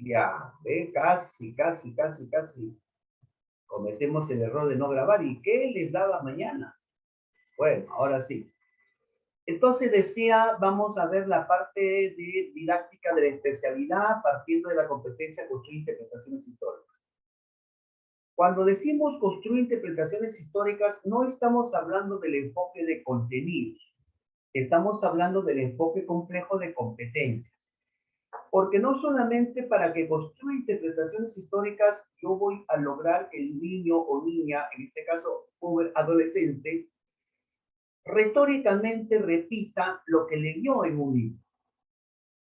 Ya, ve, casi. Cometemos el error de no grabar. ¿Y qué les daba mañana? Bueno, ahora sí. Entonces decía, vamos a ver la parte de didáctica de la especialidad partiendo de la competencia construir interpretaciones históricas. Cuando decimos construir interpretaciones históricas, no estamos hablando del enfoque de contenidos, estamos hablando del enfoque complejo de competencias. Porque no solamente para que construya interpretaciones históricas yo voy a lograr que el niño o niña, en este caso joven adolescente, retóricamente repita lo que leyó en un libro,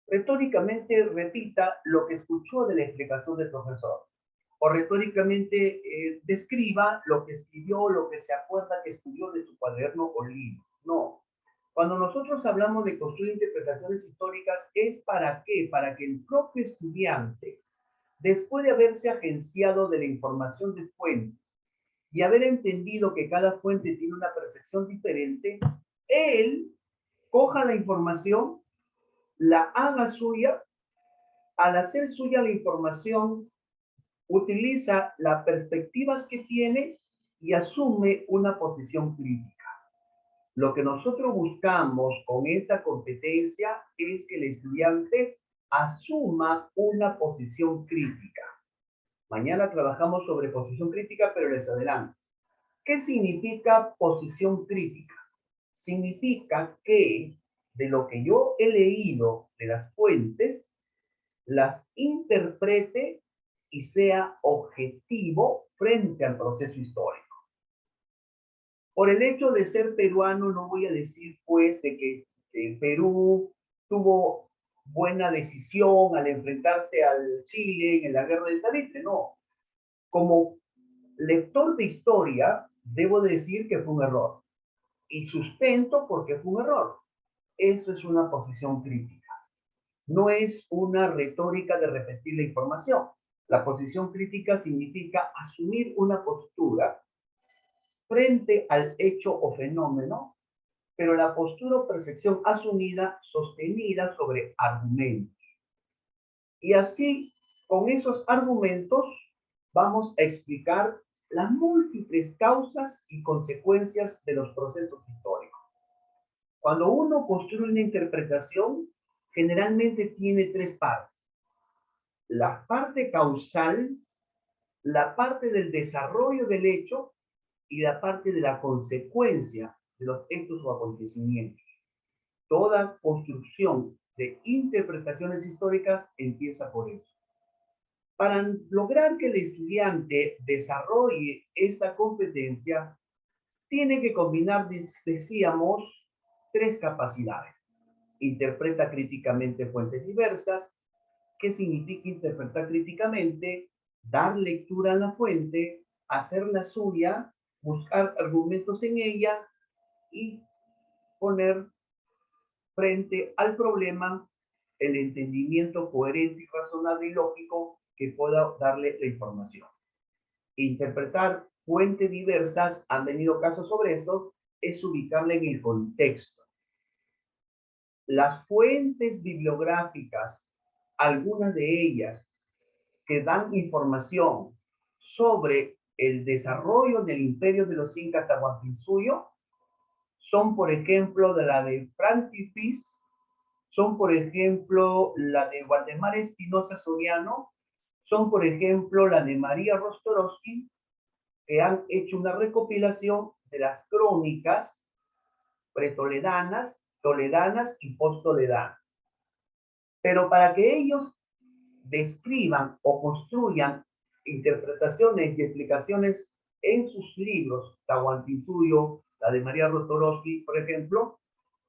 retóricamente repita lo que escuchó de la explicación del profesor, o retóricamente describa lo que escribió, lo que se acuerda que estudió de su cuaderno o libro. No. Cuando nosotros hablamos de construir interpretaciones históricas, ¿es para qué? Para que el propio estudiante, después de haberse agenciado de la información de fuente y haber entendido que cada fuente tiene una percepción diferente, él coja la información, la haga suya, al hacer suya la información, utiliza las perspectivas que tiene y asume una posición crítica. Lo que nosotros buscamos con esta competencia es que el estudiante asuma una posición crítica. Mañana trabajamos sobre posición crítica, pero les adelanto. ¿Qué significa posición crítica? Significa que de lo que yo he leído de las fuentes, las interprete y sea objetivo frente al proceso histórico. Por el hecho de ser peruano, no voy a decir pues de que Perú tuvo buena decisión al enfrentarse al Chile en la guerra de Salitre, no. Como lector de historia, debo decir que fue un error. Y sustento porque fue un error. Eso es una posición crítica. No es una retórica de repetir la información. La posición crítica significa asumir una postura frente al hecho o fenómeno, pero la postura o percepción asumida, sostenida sobre argumentos. Y así, con esos argumentos, vamos a explicar las múltiples causas y consecuencias de los procesos históricos. Cuando uno construye una interpretación, generalmente tiene tres partes. La parte causal, la parte del desarrollo del hecho y la parte de la consecuencia de los hechos o acontecimientos. Toda construcción de interpretaciones históricas empieza por eso. Para lograr que el estudiante desarrolle esta competencia, tiene que combinar, decíamos, tres capacidades. Interpreta críticamente fuentes diversas. ¿Qué significa interpretar críticamente? Dar lectura a la fuente, hacerla suya, buscar argumentos en ella y poner frente al problema el entendimiento coherente y razonable y lógico que pueda darle la información. Interpretar fuentes diversas, han venido casos sobre esto, es ubicarla en el contexto. Las fuentes bibliográficas, algunas de ellas que dan información sobre el desarrollo del imperio de los incas Tahuantinsuyo, son por ejemplo de la de Francis, son por ejemplo la de Waldemar Espinosa Soriano, son por ejemplo la de María Rostorowski, que han hecho una recopilación de las crónicas pretoledanas, toledanas y posttoledanas. Pero para que ellos describan o construyan interpretaciones y explicaciones en sus libros, Tahuantinsuyo, la de María Rostorowski, por ejemplo,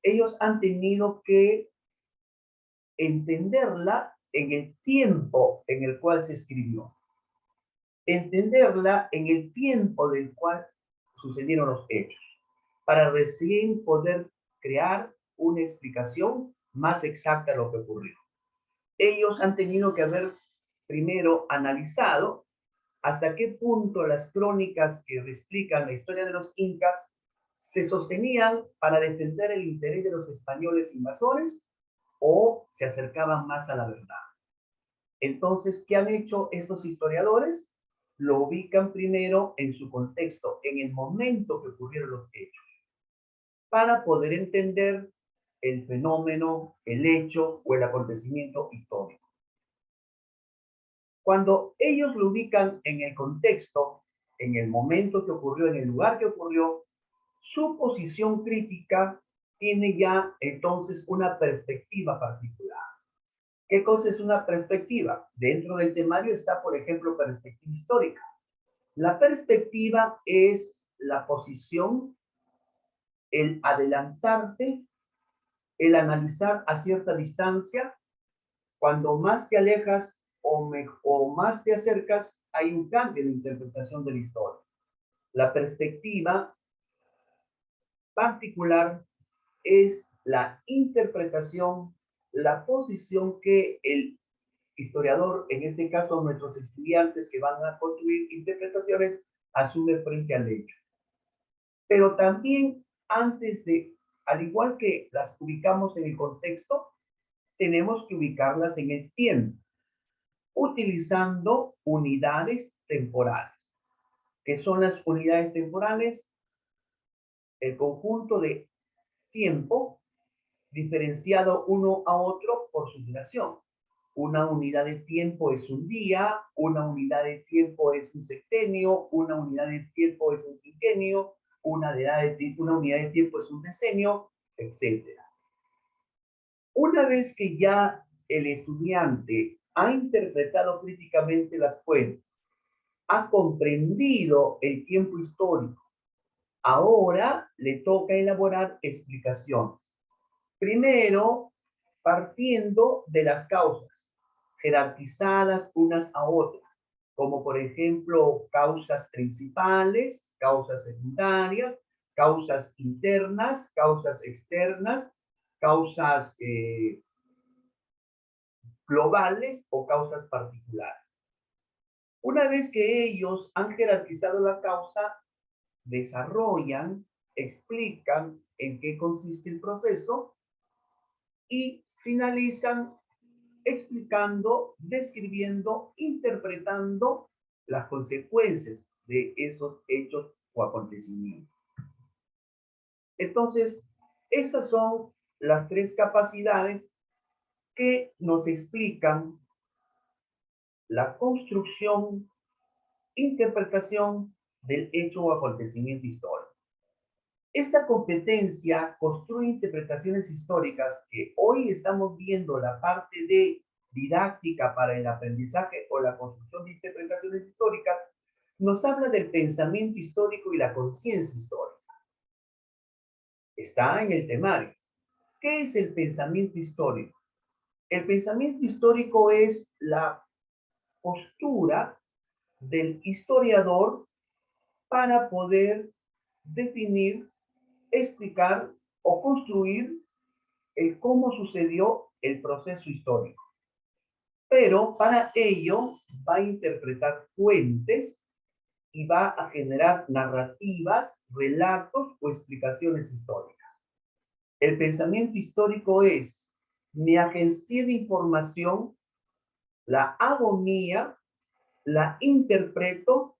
ellos han tenido que entenderla en el tiempo en el cual se escribió, entenderla en el tiempo del cual sucedieron los hechos, para recién poder crear una explicación más exacta de lo que ocurrió. Ellos han tenido que haber primero analizado hasta qué punto las crónicas que explican la historia de los incas se sostenían para defender el interés de los españoles invasores o se acercaban más a la verdad. Entonces, ¿qué han hecho estos historiadores? Lo ubican primero en su contexto, en el momento que ocurrieron los hechos, para poder entender el fenómeno, el hecho o el acontecimiento histórico. Cuando ellos lo ubican en el contexto, en el momento que ocurrió, en el lugar que ocurrió, su posición crítica tiene ya entonces una perspectiva particular. ¿Qué cosa es una perspectiva? Dentro del temario está, por ejemplo, perspectiva histórica. La perspectiva es la posición, el adelantarte, el analizar a cierta distancia. Cuando más te alejas o más te acercas, hay un cambio de interpretación de la historia. La perspectiva particular es la interpretación, la posición que el historiador, en este caso nuestros estudiantes que van a construir interpretaciones, asume frente al hecho. Pero también antes de, al igual que las ubicamos en el contexto, tenemos que ubicarlas en el tiempo, utilizando unidades temporales. ¿Qué son las unidades temporales? El conjunto de tiempo diferenciado uno a otro por su duración. Una unidad de tiempo es un día, una unidad de tiempo es un sexenio, una unidad de tiempo es un quinquenio, una unidad de tiempo es un decenio, etc. Una vez que ya el estudiante ha interpretado críticamente las fuentes, ha comprendido el tiempo histórico, ahora le toca elaborar explicaciones. Primero, partiendo de las causas, jerarquizadas unas a otras, como por ejemplo causas principales, causas secundarias, causas internas, causas externas, causas globales o causas particulares. Una vez que ellos han jerarquizado la causa, desarrollan, explican en qué consiste el proceso y finalizan explicando, describiendo, interpretando las consecuencias de esos hechos o acontecimientos. Entonces, esas son las tres capacidades que nos explican la construcción, interpretación del hecho o acontecimiento histórico. Esta competencia construye interpretaciones históricas que hoy estamos viendo la parte de didáctica para el aprendizaje o la construcción de interpretaciones históricas, nos habla del pensamiento histórico y la conciencia histórica. Está en el temario. ¿Qué es el pensamiento histórico? El pensamiento histórico es la postura del historiador para poder definir, explicar o construir el cómo sucedió el proceso histórico. Pero para ello va a interpretar fuentes y va a generar narrativas, relatos o explicaciones históricas. El pensamiento histórico es mi agencia de información, la hago mía, la interpreto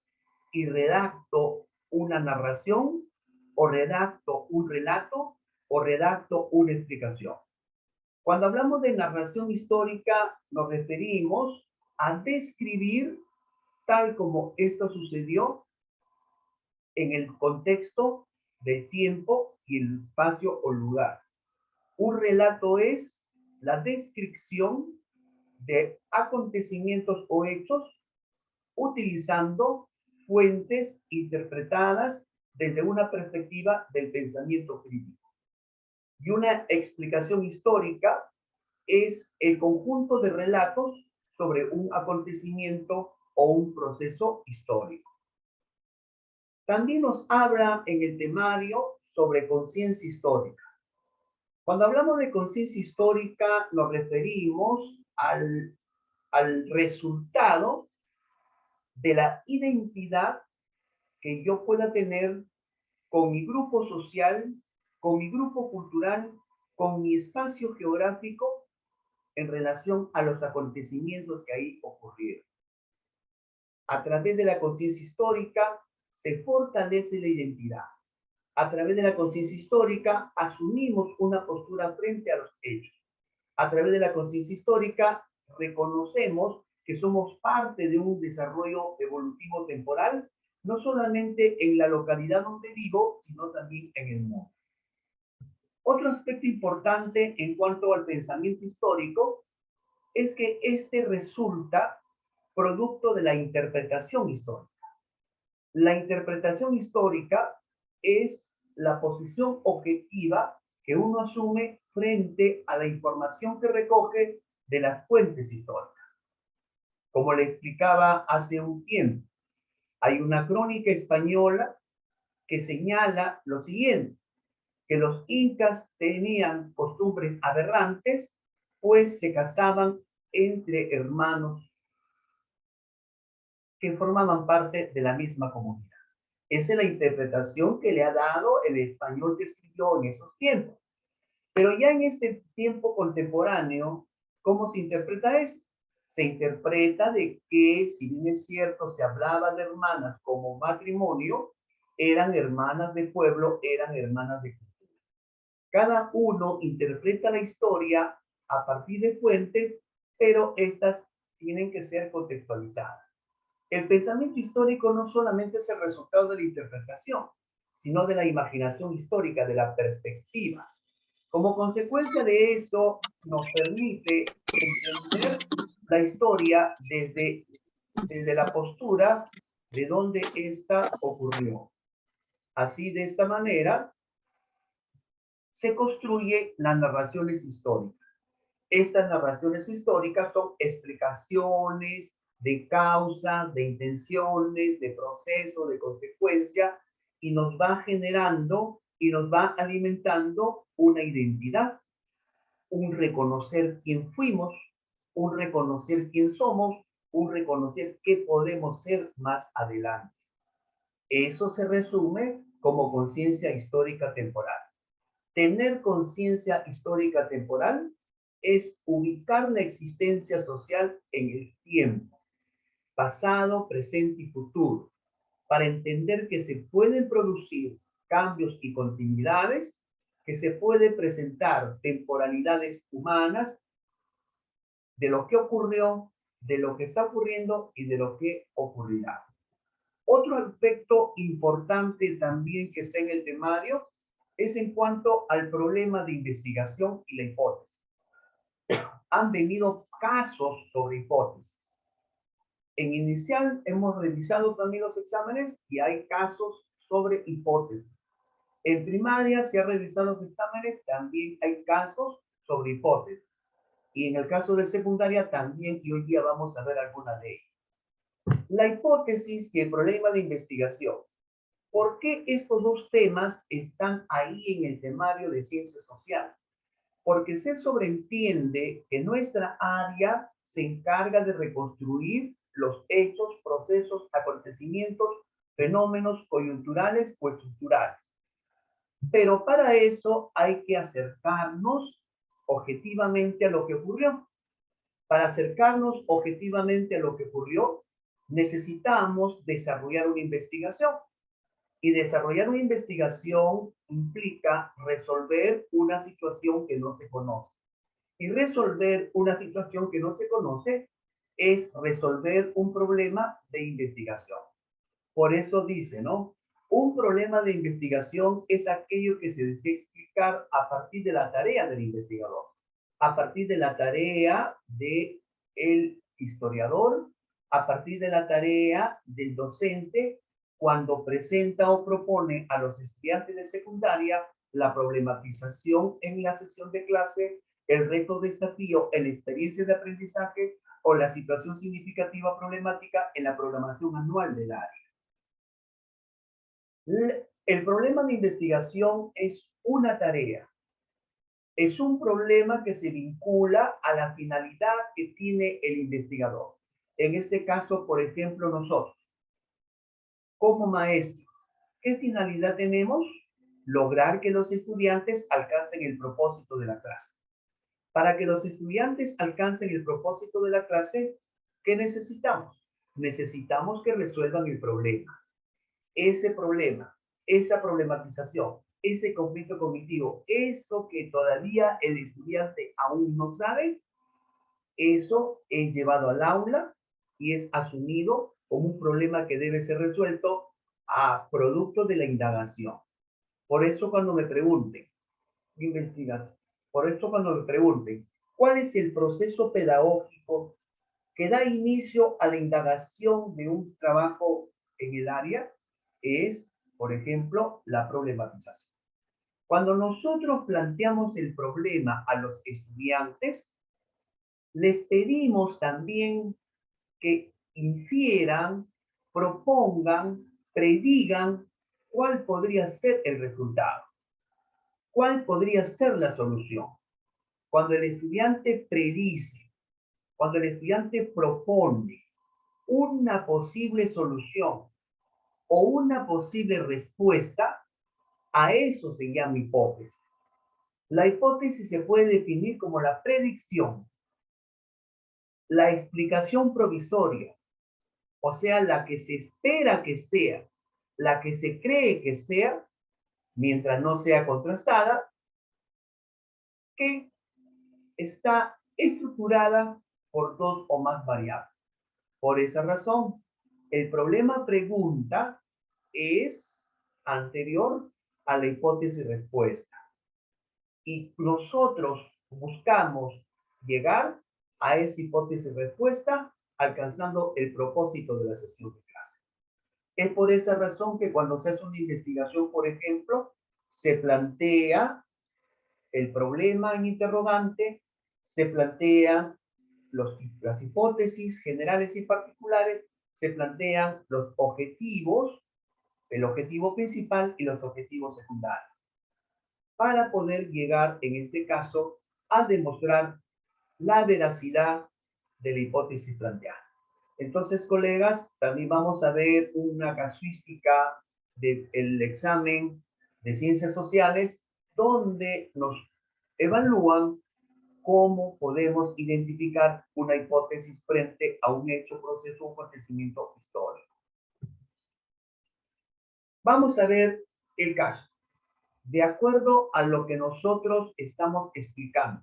y redacto una narración o redacto un relato o redacto una explicación. Cuando hablamos de narración histórica, nos referimos a describir tal como esto sucedió en el contexto del tiempo y el espacio o lugar. Un relato es la descripción de acontecimientos o hechos utilizando fuentes interpretadas desde una perspectiva del pensamiento crítico. Y una explicación histórica es el conjunto de relatos sobre un acontecimiento o un proceso histórico. También nos habla en el temario sobre conciencia histórica. Cuando hablamos de conciencia histórica nos referimos al resultado de la identidad que yo pueda tener con mi grupo social, con mi grupo cultural, con mi espacio geográfico en relación a los acontecimientos que ahí ocurrieron. A través de la conciencia histórica se fortalece la identidad. A través de la conciencia histórica asumimos una postura frente a los hechos. A través de la conciencia histórica reconocemos que somos parte de un desarrollo evolutivo temporal, no solamente en la localidad donde vivo, sino también en el mundo. Otro aspecto importante en cuanto al pensamiento histórico es que este resulta producto de la interpretación histórica. La interpretación histórica es la posición objetiva que uno asume frente a la información que recoge de las fuentes históricas. Como le explicaba hace un tiempo, hay una crónica española que señala lo siguiente, que los incas tenían costumbres aberrantes, pues se casaban entre hermanos que formaban parte de la misma comunidad. Esa es la interpretación que le ha dado el español que escribió en esos tiempos. Pero ya en este tiempo contemporáneo, ¿cómo se interpreta eso? Se interpreta de que, si bien es cierto, se hablaba de hermanas como matrimonio, eran hermanas de pueblo, eran hermanas de cultura. Cada uno interpreta la historia a partir de fuentes, pero estas tienen que ser contextualizadas. El pensamiento histórico no solamente es el resultado de la interpretación, sino de la imaginación histórica, de la perspectiva. Como consecuencia de eso, nos permite entender la historia desde la postura de donde ésta ocurrió. Así, de esta manera, se construyen las narraciones históricas. Estas narraciones históricas son explicaciones de causas, de intenciones, de proceso, de consecuencia, y nos va generando y nos va alimentando una identidad, un reconocer quién fuimos, un reconocer quién somos, un reconocer qué podemos ser más adelante. Eso se resume como conciencia histórica temporal. Tener conciencia histórica temporal es ubicar la existencia social en el tiempo, pasado, presente y futuro, para entender que se pueden producir cambios y continuidades, que se puede presentar temporalidades humanas de lo que ocurrió, de lo que está ocurriendo y de lo que ocurrirá. Otro aspecto importante también que está en el temario es en cuanto al problema de investigación y la hipótesis. Han venido casos sobre hipótesis. En inicial hemos revisado también los exámenes y hay casos sobre hipótesis. En primaria se han revisado los exámenes, también hay casos sobre hipótesis. Y en el caso de secundaria también, y hoy día vamos a ver alguna de ellas. La hipótesis y el problema de investigación. ¿Por qué estos dos temas están ahí en el temario de ciencias sociales? Porque se sobreentiende que nuestra área se encarga de reconstruir los hechos, procesos, acontecimientos, fenómenos coyunturales o estructurales. Pero para eso hay que acercarnos objetivamente a lo que ocurrió. Para acercarnos objetivamente a lo que ocurrió, necesitamos desarrollar una investigación. Y desarrollar una investigación implica resolver una situación que no se conoce. Y resolver una situación que no se conoce es resolver un problema de investigación. Por eso dice, ¿no? Un problema de investigación es aquello que se desea explicar a partir de la tarea del investigador, a partir de la tarea del historiador, a partir de la tarea del docente, cuando presenta o propone a los estudiantes de secundaria la problematización en la sesión de clase, el reto desafío en la experiencia de aprendizaje o la situación significativa problemática en la programación anual del área. El problema de investigación es una tarea, es un problema que se vincula a la finalidad que tiene el investigador. En este caso, por ejemplo, nosotros, como maestros, ¿qué finalidad tenemos? Lograr que los estudiantes alcancen el propósito de la clase. Para que los estudiantes alcancen el propósito de la clase, ¿qué necesitamos? Necesitamos que resuelvan el problema. Ese problema, esa problematización, ese conflicto cognitivo, eso que todavía el estudiante aún no sabe, eso es llevado al aula y es asumido como un problema que debe ser resuelto a producto de la indagación. Por eso cuando me pregunten, investigar, por eso cuando me pregunten, ¿cuál es el proceso pedagógico que da inicio a la indagación de un trabajo en el área? Es, por ejemplo, la problematización. Cuando nosotros planteamos el problema a los estudiantes, les pedimos también que infieran, propongan, predigan cuál podría ser el resultado, cuál podría ser la solución. Cuando el estudiante predice, cuando el estudiante propone una posible solución o una posible respuesta, a eso se llama hipótesis. La hipótesis se puede definir como la predicción, la explicación provisoria, o sea, la que se espera que sea, la que se cree que sea, mientras no sea contrastada, que está estructurada por dos o más variables. Por esa razón, el problema pregunta es anterior a la hipótesis respuesta. Y nosotros buscamos llegar a esa hipótesis respuesta alcanzando el propósito de la sesión de clase. Es por esa razón que cuando se hace una investigación, por ejemplo, se plantea el problema en interrogante, se plantean las hipótesis generales y particulares, se plantean los objetivos, el objetivo principal y los objetivos secundarios, para poder llegar, en este caso, a demostrar la veracidad de la hipótesis planteada. Entonces, colegas, también vamos a ver una casuística del examen de ciencias sociales, donde nos evalúan cómo podemos identificar una hipótesis frente a un hecho, proceso o acontecimiento histórico. Vamos a ver el caso. De acuerdo a lo que nosotros estamos explicando,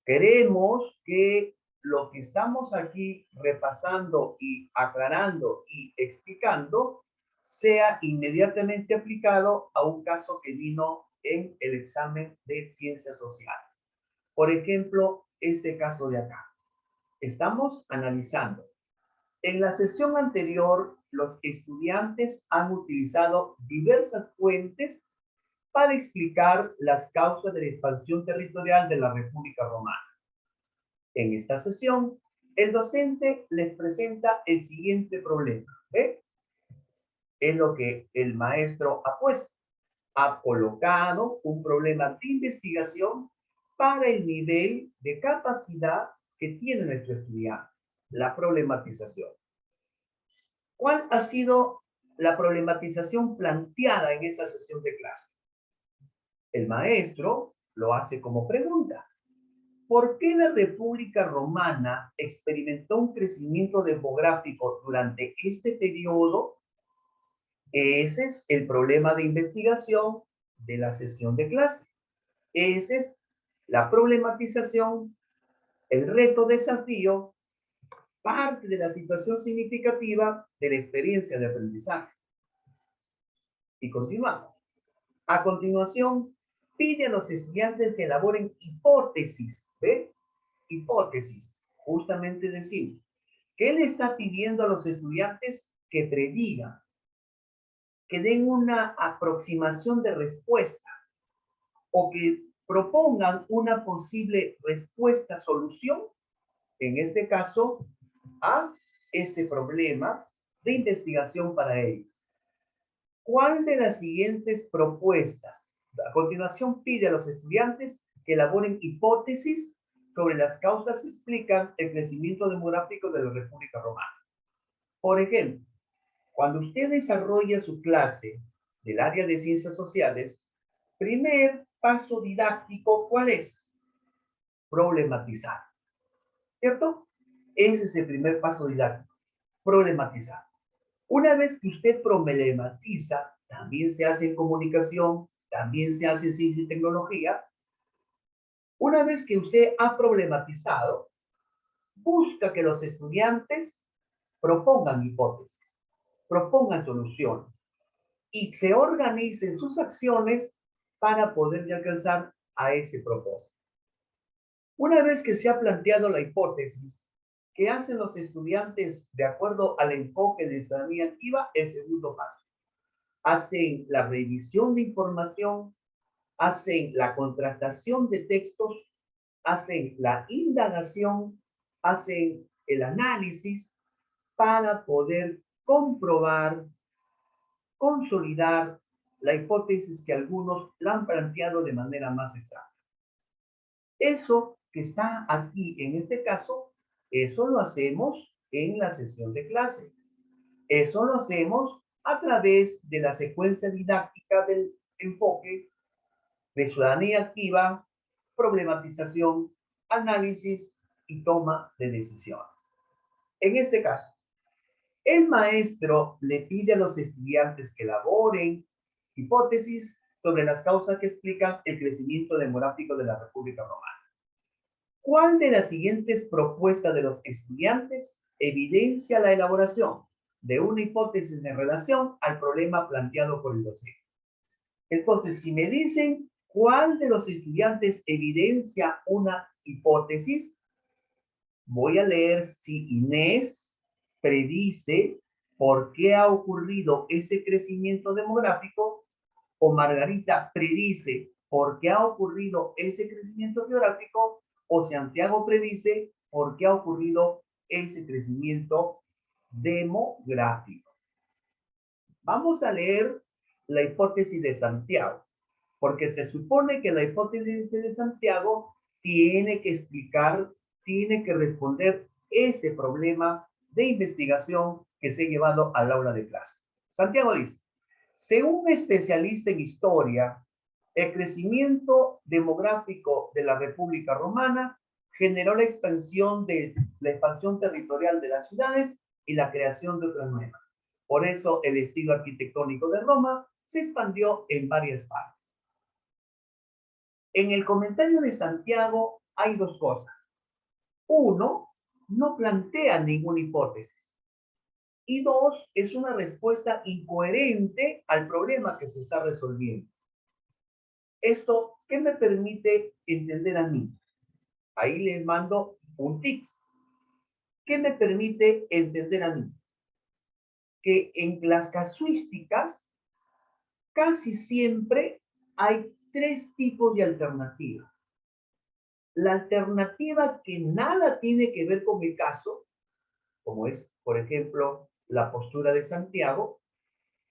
queremos que lo que estamos aquí repasando y aclarando y explicando sea inmediatamente aplicado a un caso que vino en el examen de ciencias sociales. Por ejemplo, este caso de acá. Estamos analizando. En la sesión anterior, los estudiantes han utilizado diversas fuentes para explicar las causas de la expansión territorial de la República Romana. En esta sesión, el docente les presenta el siguiente problema. ¿Ve? Es lo que el maestro ha puesto. Ha colocado un problema de investigación para el nivel de capacidad que tiene nuestro estudiante, la problematización. ¿Cuál ha sido la problematización planteada en esa sesión de clase? El maestro lo hace como pregunta. ¿Por qué la República Romana experimentó un crecimiento demográfico durante este periodo? Ese es el problema de investigación de la sesión de clase. Esa es la problematización, el reto, desafío, parte de la situación significativa de la experiencia de aprendizaje. Y continuamos. A continuación, pide a los estudiantes que elaboren hipótesis. ¿Ve? Hipótesis. Justamente decimos, ¿qué le está pidiendo a los estudiantes? Que predigan, que den una aproximación de respuesta o que propongan una posible respuesta-solución, en este caso, a este problema de investigación para ellos. ¿Cuál de las siguientes propuestas? A continuación, pide a los estudiantes que elaboren hipótesis sobre las causas que explican el crecimiento demográfico de la República Romana. Por ejemplo, cuando usted desarrolla su clase del área de ciencias sociales, primer paso didáctico, ¿cuál es? problematizar, ¿cierto? Ese es el primer paso didáctico, problematizar. Una vez que usted problematiza, también se hace en comunicación, también se hace en ciencia y tecnología. Una vez que usted ha problematizado, busca que los estudiantes propongan hipótesis, propongan soluciones y se organicen sus acciones para poder alcanzar a ese propósito. Una vez que se ha planteado la hipótesis, ¿qué hacen los estudiantes de acuerdo al enfoque de ciudadanía activa? El segundo paso. Hacen la revisión de información, hacen la contrastación de textos, hacen la indagación, hacen el análisis para poder comprobar, consolidar la hipótesis que algunos la han planteado de manera más exacta. Eso que está aquí en este caso, eso lo hacemos en la sesión de clase. Eso lo hacemos a través de la secuencia didáctica del enfoque de ciudadanía activa, problematización, análisis y toma de decisiones. En este caso, el maestro le pide a los estudiantes que elaboren hipótesis sobre las causas que explican el crecimiento demográfico de la República Romana. ¿Cuál de las siguientes propuestas de los estudiantes evidencia la elaboración de una hipótesis en relación al problema planteado por el docente? Entonces, si me dicen cuál de los estudiantes evidencia una hipótesis, voy a leer si Inés predice por qué ha ocurrido ese crecimiento demográfico o Margarita predice por qué ha ocurrido ese crecimiento geográfico o Santiago predice por qué ha ocurrido ese crecimiento demográfico. Vamos a leer la hipótesis de Santiago, porque se supone que la hipótesis de Santiago tiene que explicar, tiene que responder ese problema de investigación que se ha llevado al aula de clase. Santiago dice, según un especialista en historia, el crecimiento demográfico de la República Romana generó la expansión territorial de las ciudades y la creación de otras nuevas. Por eso el estilo arquitectónico de Roma se expandió en varias partes. En el comentario de Santiago hay dos cosas. Uno, no plantea ninguna hipótesis. Y dos, es una respuesta incoherente al problema que se está resolviendo. Esto, ¿qué me permite entender a mí? Ahí les mando un tip. ¿Qué me permite entender a mí? Que en las casuísticas casi siempre hay tres tipos de alternativas. La alternativa que nada tiene que ver con el caso, como es, por ejemplo, la postura de Santiago,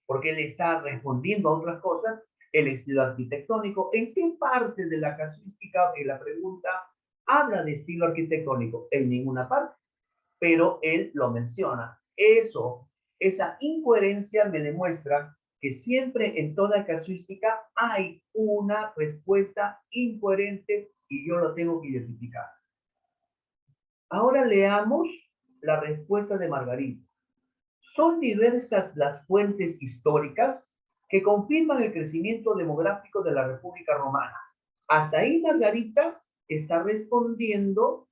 porque él está respondiendo a otras cosas, el estilo arquitectónico. ¿En qué parte de la casuística de la pregunta habla de estilo arquitectónico? En ninguna parte, pero él lo menciona. Esa incoherencia me demuestra que siempre en toda casuística hay una respuesta incoherente y yo lo tengo que identificar. Ahora leamos la respuesta de Margarita. Son diversas las fuentes históricas que confirman el crecimiento demográfico de la República Romana. Hasta ahí Margarita está respondiendo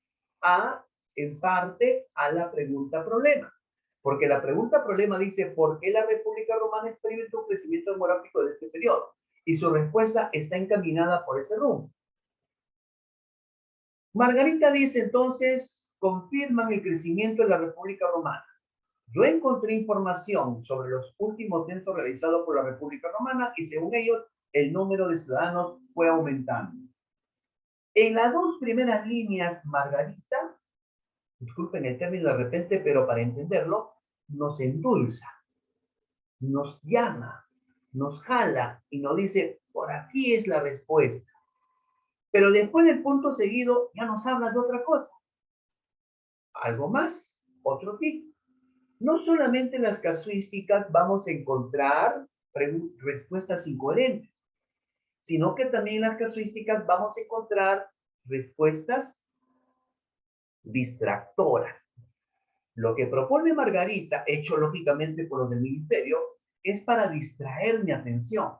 en parte a la pregunta problema. Porque la pregunta problema dice, ¿por qué la República Romana experimentó un crecimiento demográfico de este periodo? Y su respuesta está encaminada por ese rumbo. Margarita dice entonces, confirman el crecimiento de la República Romana. Yo encontré información sobre los últimos censos realizados por la República Romana y según ellos, el número de ciudadanos fue aumentando. En las dos primeras líneas, Margarita, disculpen el término de repente, pero para entenderlo, nos endulza, nos llama, nos jala y nos dice, por aquí es la respuesta. Pero después del punto seguido, ya nos habla de otra cosa. Algo más, otro tip. No solamente en las casuísticas vamos a encontrar respuestas incoherentes, sino que también en las casuísticas vamos a encontrar respuestas distractoras. Lo que propone Margarita, hecho lógicamente por los del ministerio, es para distraer mi atención.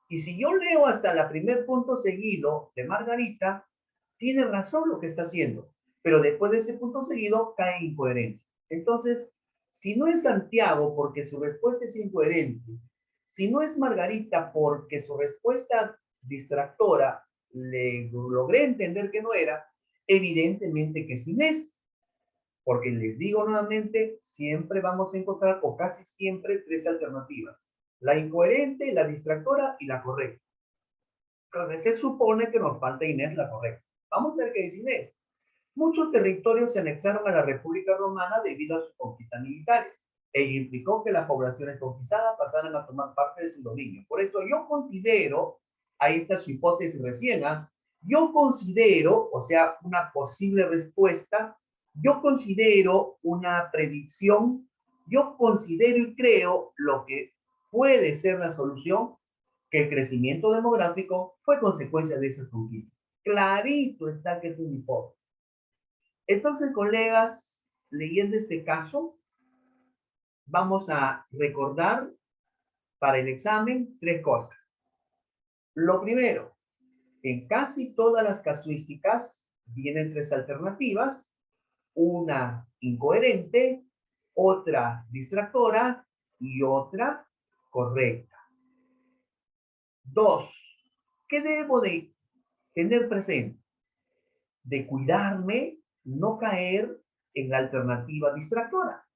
Y si yo leo hasta el primer punto seguido de Margarita, tiene razón lo que está haciendo, pero después de ese punto seguido cae en incoherencia. Entonces, si no es Santiago porque su respuesta es incoherente, si no es Margarita porque su respuesta distractora le logré entender que no era, evidentemente que es Inés. Porque les digo nuevamente, siempre vamos a encontrar, o casi siempre, tres alternativas. La incoherente, la distractora y la correcta. Entonces se supone que nos falta Inés la correcta. Vamos a ver qué dice Inés. Muchos territorios se anexaron a la República Romana debido a sus conquistas militares. Ello implicó que las poblaciones conquistadas pasaran a tomar parte de su dominio. Por eso yo considero, ahí está su hipótesis recién, yo considero, o sea, una posible respuesta, yo considero una predicción, yo considero y creo lo que puede ser la solución, que el crecimiento demográfico fue consecuencia de esas conquistas. Clarito está que es un hipótesis. Entonces, colegas, leyendo este caso, vamos a recordar para el examen tres cosas. Lo primero, en casi todas las casuísticas vienen tres alternativas, una incoherente, otra distractora y otra correcta. Dos, ¿qué debo de tener presente? De cuidarme, no caer en la alternativa distractora,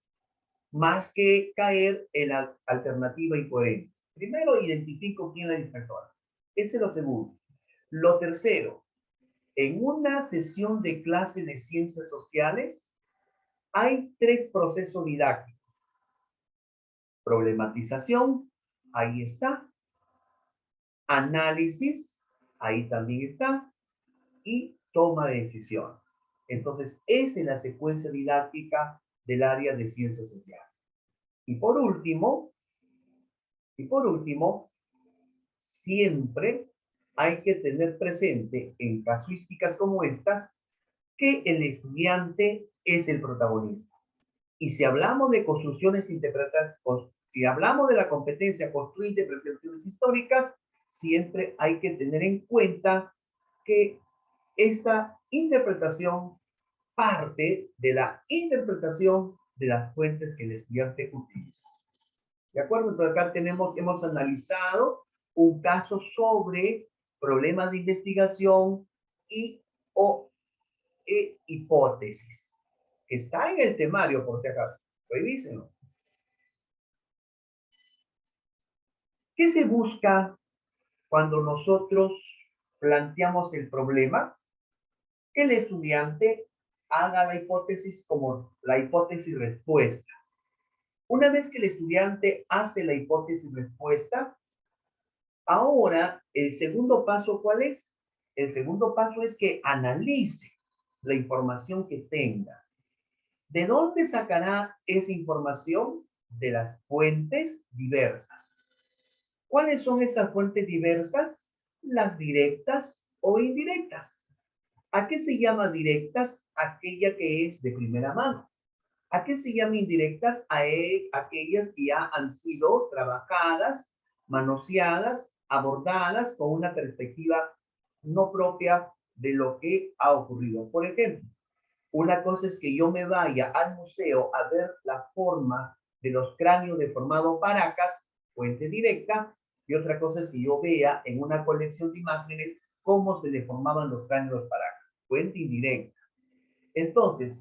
más que caer en la alternativa incoherente. Primero, identifico quién es la distractora. Ese es lo segundo. Lo tercero, en una sesión de clase de ciencias sociales hay tres procesos didácticos. Problematización, ahí está. Análisis, ahí también está. Y toma de decisión. Entonces, esa es la secuencia didáctica del área de ciencias sociales. Y por último, siempre hay que tener presente en casuísticas como estas que el estudiante es el protagonista. Y si hablamos de construcciones interpretadas, si hablamos de la competencia construir interpretaciones históricas, siempre hay que tener en cuenta que esta interpretación parte de la interpretación de las fuentes que el estudiante utiliza. ¿De acuerdo? Entonces acá hemos analizado un caso sobre problemas de investigación y o hipótesis. Está en el temario, por si acaso. Revísenlo. ¿Qué se busca cuando nosotros planteamos el problema? Que el estudiante haga la hipótesis como la hipótesis respuesta. Una vez que el estudiante hace la hipótesis respuesta, ahora el segundo paso, ¿cuál es? El segundo paso es que analice la información que tenga. ¿De dónde sacará esa información? De las fuentes diversas. ¿Cuáles son esas fuentes diversas? Las directas o indirectas. ¿A qué se llama directas? Aquella que es de primera mano. ¿A qué se llama indirectas? A aquellas que ya han sido trabajadas, manoseadas, abordadas con una perspectiva no propia de lo que ha ocurrido. Por ejemplo, una cosa es que yo me vaya al museo a ver la forma de los cráneos deformados Paracas, fuente directa, y otra cosa es que yo vea en una colección de imágenes cómo se deformaban los cráneos Paracas, fuente indirecta. Entonces,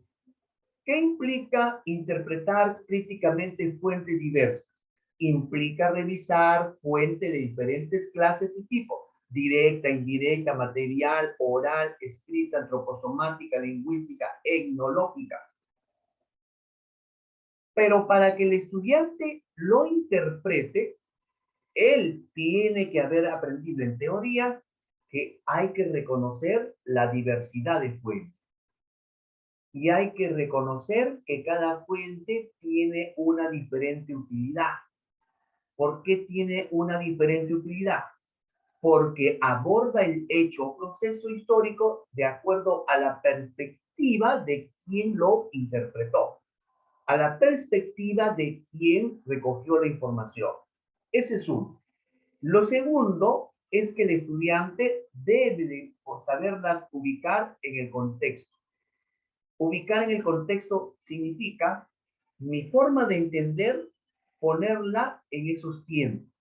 ¿qué implica interpretar críticamente fuentes diversas? Implica revisar fuentes de diferentes clases y tipos, directa, indirecta, material, oral, escrita, antroposomática, lingüística, etnológica. Pero para que el estudiante lo interprete, él tiene que haber aprendido en teoría que hay que reconocer la diversidad de fuentes. Y hay que reconocer que cada fuente tiene una diferente utilidad. ¿Por qué tiene una diferente utilidad? Porque aborda el hecho o proceso histórico de acuerdo a la perspectiva de quien lo interpretó, a la perspectiva de quien recogió la información. Ese es uno. Lo segundo es que el estudiante debe de saberlas ubicar en el contexto. Ubicar en el contexto significa mi forma de entender, ponerla en esos tiempos.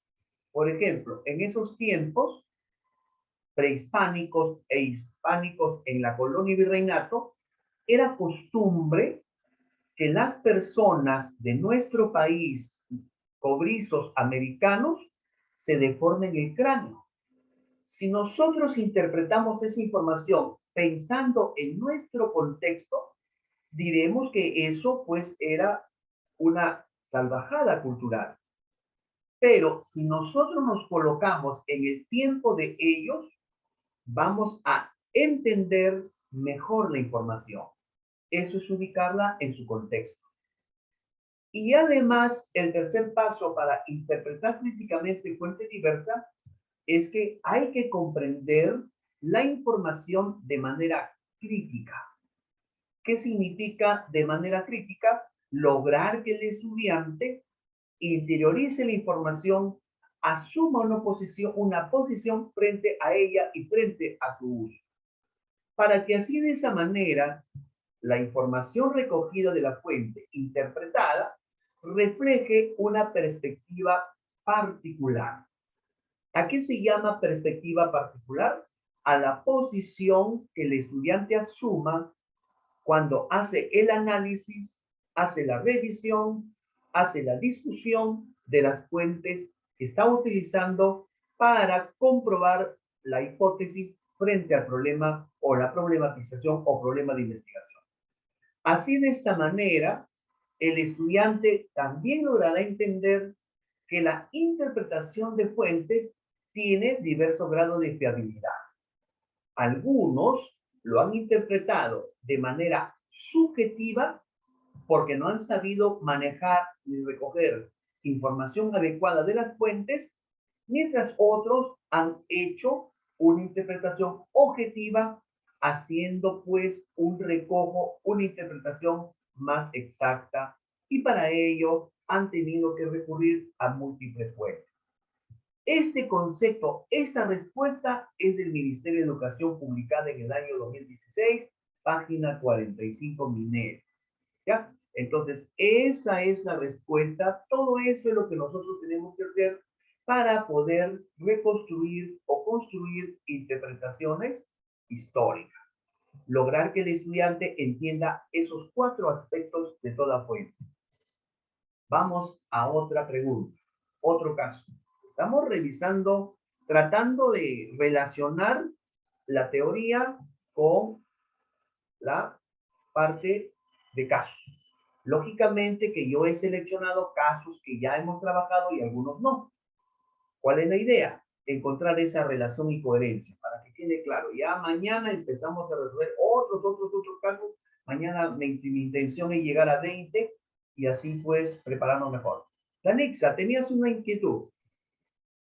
Por ejemplo, en esos tiempos prehispánicos e hispánicos en la colonia y virreinato, era costumbre que las personas de nuestro país, cobrizos americanos, se deformen el cráneo. Si nosotros interpretamos esa información pensando en nuestro contexto, diremos que eso pues era una salvajada cultural. Pero si nosotros nos colocamos en el tiempo de ellos, vamos a entender mejor la información. Eso es ubicarla en su contexto. Y además, el tercer paso para interpretar críticamente fuentes diversas es que hay que comprender la información de manera crítica. ¿Qué significa de manera crítica? Lograr que el estudiante interiorice la información, asuma una posición frente a ella y frente a su uso, para que así de esa manera la información recogida de la fuente interpretada refleje una perspectiva particular. ¿A qué se llama perspectiva particular? A la posición que el estudiante asuma cuando hace el análisis, hace la revisión, hace la discusión de las fuentes que está utilizando para comprobar la hipótesis frente al problema o la problematización o problema de investigación. Así, de esta manera, el estudiante también logrará entender que la interpretación de fuentes tiene diversos grados de fiabilidad. Algunos lo han interpretado de manera subjetiva porque no han sabido manejar ni recoger información adecuada de las fuentes, mientras otros han hecho una interpretación objetiva, haciendo pues un recojo, una interpretación más exacta, y para ello han tenido que recurrir a múltiples fuentes. Este concepto, esta respuesta es del Ministerio de Educación publicada en el año 2016, página 45 MINED. ¿Ya? Entonces, esa es la respuesta. Todo eso es lo que nosotros tenemos que hacer para poder reconstruir o construir interpretaciones históricas. Lograr que el estudiante entienda esos 4 aspectos de toda fuente. Vamos a otra pregunta, otro caso. Estamos revisando, tratando de relacionar la teoría con la parte de casos. Lógicamente que yo he seleccionado casos que ya hemos trabajado y algunos no. ¿Cuál es la idea? Encontrar esa relación y coherencia para que quede claro. Ya mañana empezamos a resolver otros casos. Mañana mi intención es llegar a 20 y así pues prepararnos mejor. Danixa, tenías una inquietud.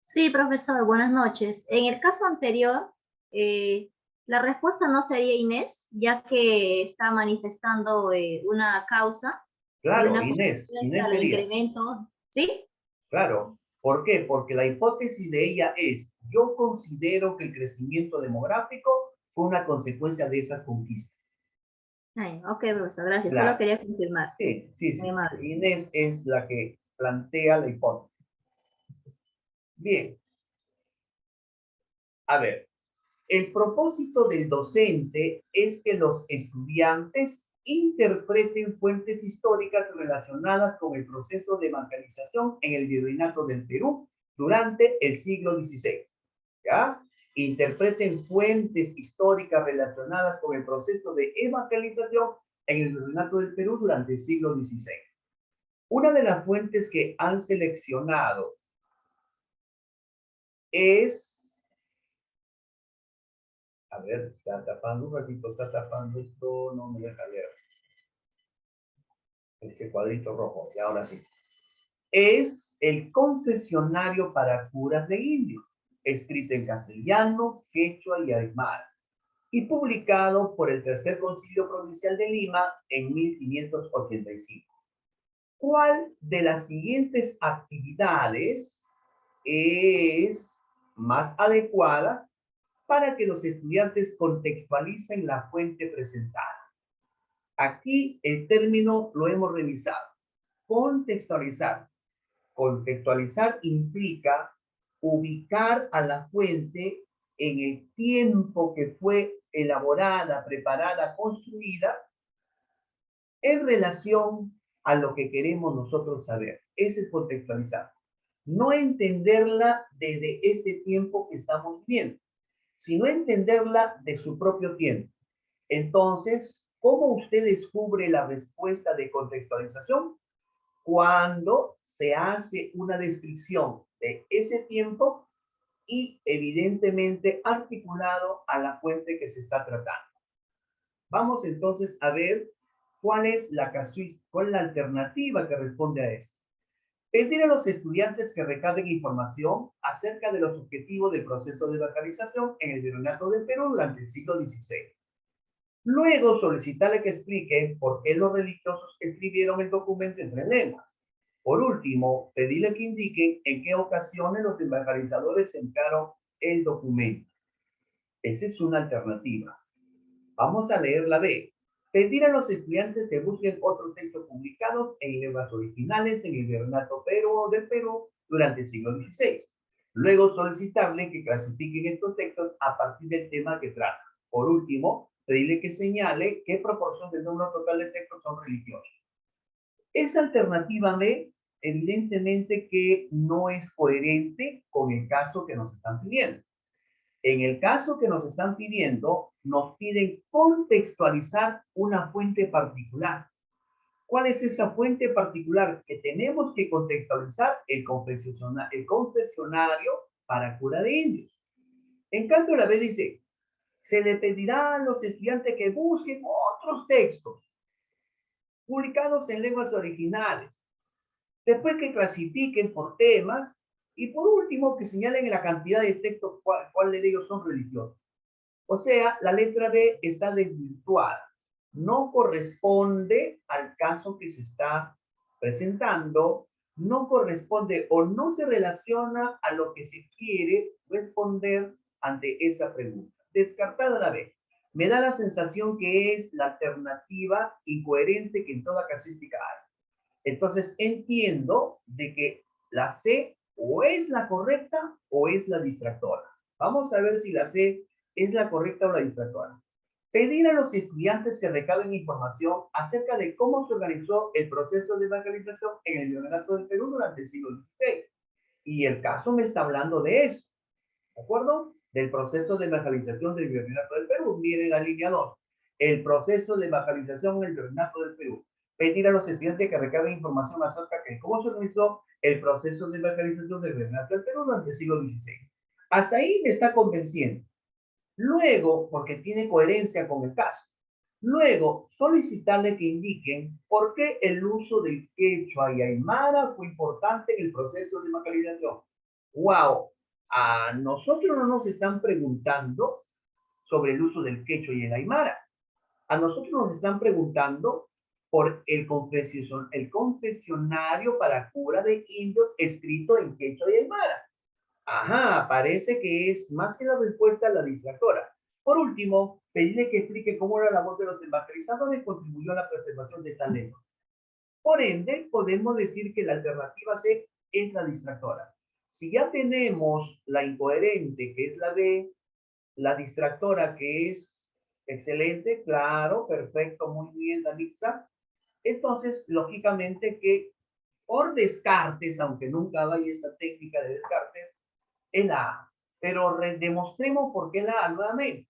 Sí, profesor, buenas noches. En el caso anterior, la respuesta no sería Inés, ya que está manifestando una causa y Claro, una Inés consecuencia de sería. incremento, ¿sí? Claro. ¿Por qué? Porque la hipótesis de ella es, yo considero que el crecimiento demográfico fue una consecuencia de esas conquistas. Ay, ok, profesor, gracias. Solo Claro. quería confirmar. Sí, sí, Muy sí. amable. Inés es la que plantea la hipótesis. Bien, a ver, el propósito del docente es que los estudiantes interpreten fuentes históricas relacionadas con el proceso de evangelización en el virreinato del Perú durante el siglo XVI. ¿Ya? Interpreten fuentes históricas relacionadas con el proceso de evangelización en el virreinato del Perú durante el siglo XVI. Una de las fuentes que han seleccionado es, a ver, está tapando un ratito, está tapando esto, no me deja ver. Ese cuadrito rojo, y ahora sí. Es el Confesionario para curas de indios, escrito en castellano, quechua y aymara. y publicado por el Tercer Concilio Provincial de Lima en 1585. ¿Cuál de las siguientes actividades es más adecuada para que los estudiantes contextualicen la fuente presentada? Aquí el término lo hemos revisado. Contextualizar. Contextualizar implica ubicar a la fuente en el tiempo que fue elaborada, preparada, construida en relación a lo que queremos nosotros saber. Ese es contextualizar. No entenderla desde este tiempo que estamos viviendo, sino entenderla de su propio tiempo. Entonces, ¿cómo usted descubre la respuesta de contextualización? Cuando se hace una descripción de ese tiempo y evidentemente articulado a la fuente que se está tratando. Vamos entonces a ver cuál es la alternativa que responde a esto. Pedir a los estudiantes que recaben información acerca de los objetivos del proceso de localización en el Virreinato del Perú durante el siglo XVI. Luego solicitarle que explique por qué los religiosos escribieron el documento en tres lenguas. Por último, pedirle que indiquen en qué ocasiones los embarcadizadores enviaron el documento. Esa es una alternativa. Vamos a leer la B. Pedir a los estudiantes que busquen otros textos publicados en lenguas originales en el Virreinato del Perú durante el siglo XVI. Luego solicitarle que clasifiquen estos textos a partir del tema que trata. Por último, pedirle que señale qué proporción del número total de textos son religiosos. Esa alternativa B, evidentemente que no es coherente con el caso que nos están pidiendo. En el caso que nos están pidiendo, nos piden contextualizar una fuente particular. ¿Cuál es esa fuente particular que tenemos que contextualizar? El confesionario para cura de indios. En cambio, la B dice, se le pedirá a los estudiantes que busquen otros textos publicados en lenguas originales, después que clasifiquen por temas y por último que señalen la cantidad de textos cuál de ellos son religiosos. O sea, la letra B está desvirtuada. No corresponde al caso que se está presentando, no corresponde o no se relaciona a lo que se quiere responder ante esa pregunta. Descartada la B. Me da la sensación que es la alternativa incoherente que en toda casuística hay. Entonces entiendo de que la C o es la correcta o es la distractora. Vamos a ver si la C es la correcta o la distractora. Pedir a los estudiantes que recaben información acerca de cómo se organizó el proceso de evangelización en el Virreinato del Perú durante el siglo XVI. Y el caso me está hablando de eso, ¿de acuerdo? Del proceso de evangelización del Virreinato del Perú. Miren la línea 2. El proceso de evangelización en el Virreinato del Perú. Pedir a los estudiantes que recaben información acerca de cómo se organizó el proceso de evangelización del Virreinato del Perú durante el siglo XVI. Hasta ahí me está convenciendo. Luego, porque tiene coherencia con el caso. Luego, solicitarle que indiquen por qué el uso del quechua y aymara fue importante en el proceso de evangelización. ¡Wow! A nosotros no nos están preguntando sobre el uso del quechua y el aymara. A nosotros nos están preguntando por el confesionario para cura de indios escrito en quechua y aymara. Ajá, parece que es más que la respuesta la distractora. Por último, pedirle que explique cómo la labor de los evangelizadores contribuyó a la preservación de esta lengua. Por ende, podemos decir que la alternativa C es la distractora. Si ya tenemos la incoherente, que es la D, la distractora, que es excelente, claro, perfecto, muy bien, Danitza, entonces, lógicamente que por descartes, aunque nunca vaya esta técnica de descartes, es la A. Pero demostremos por qué la A nuevamente.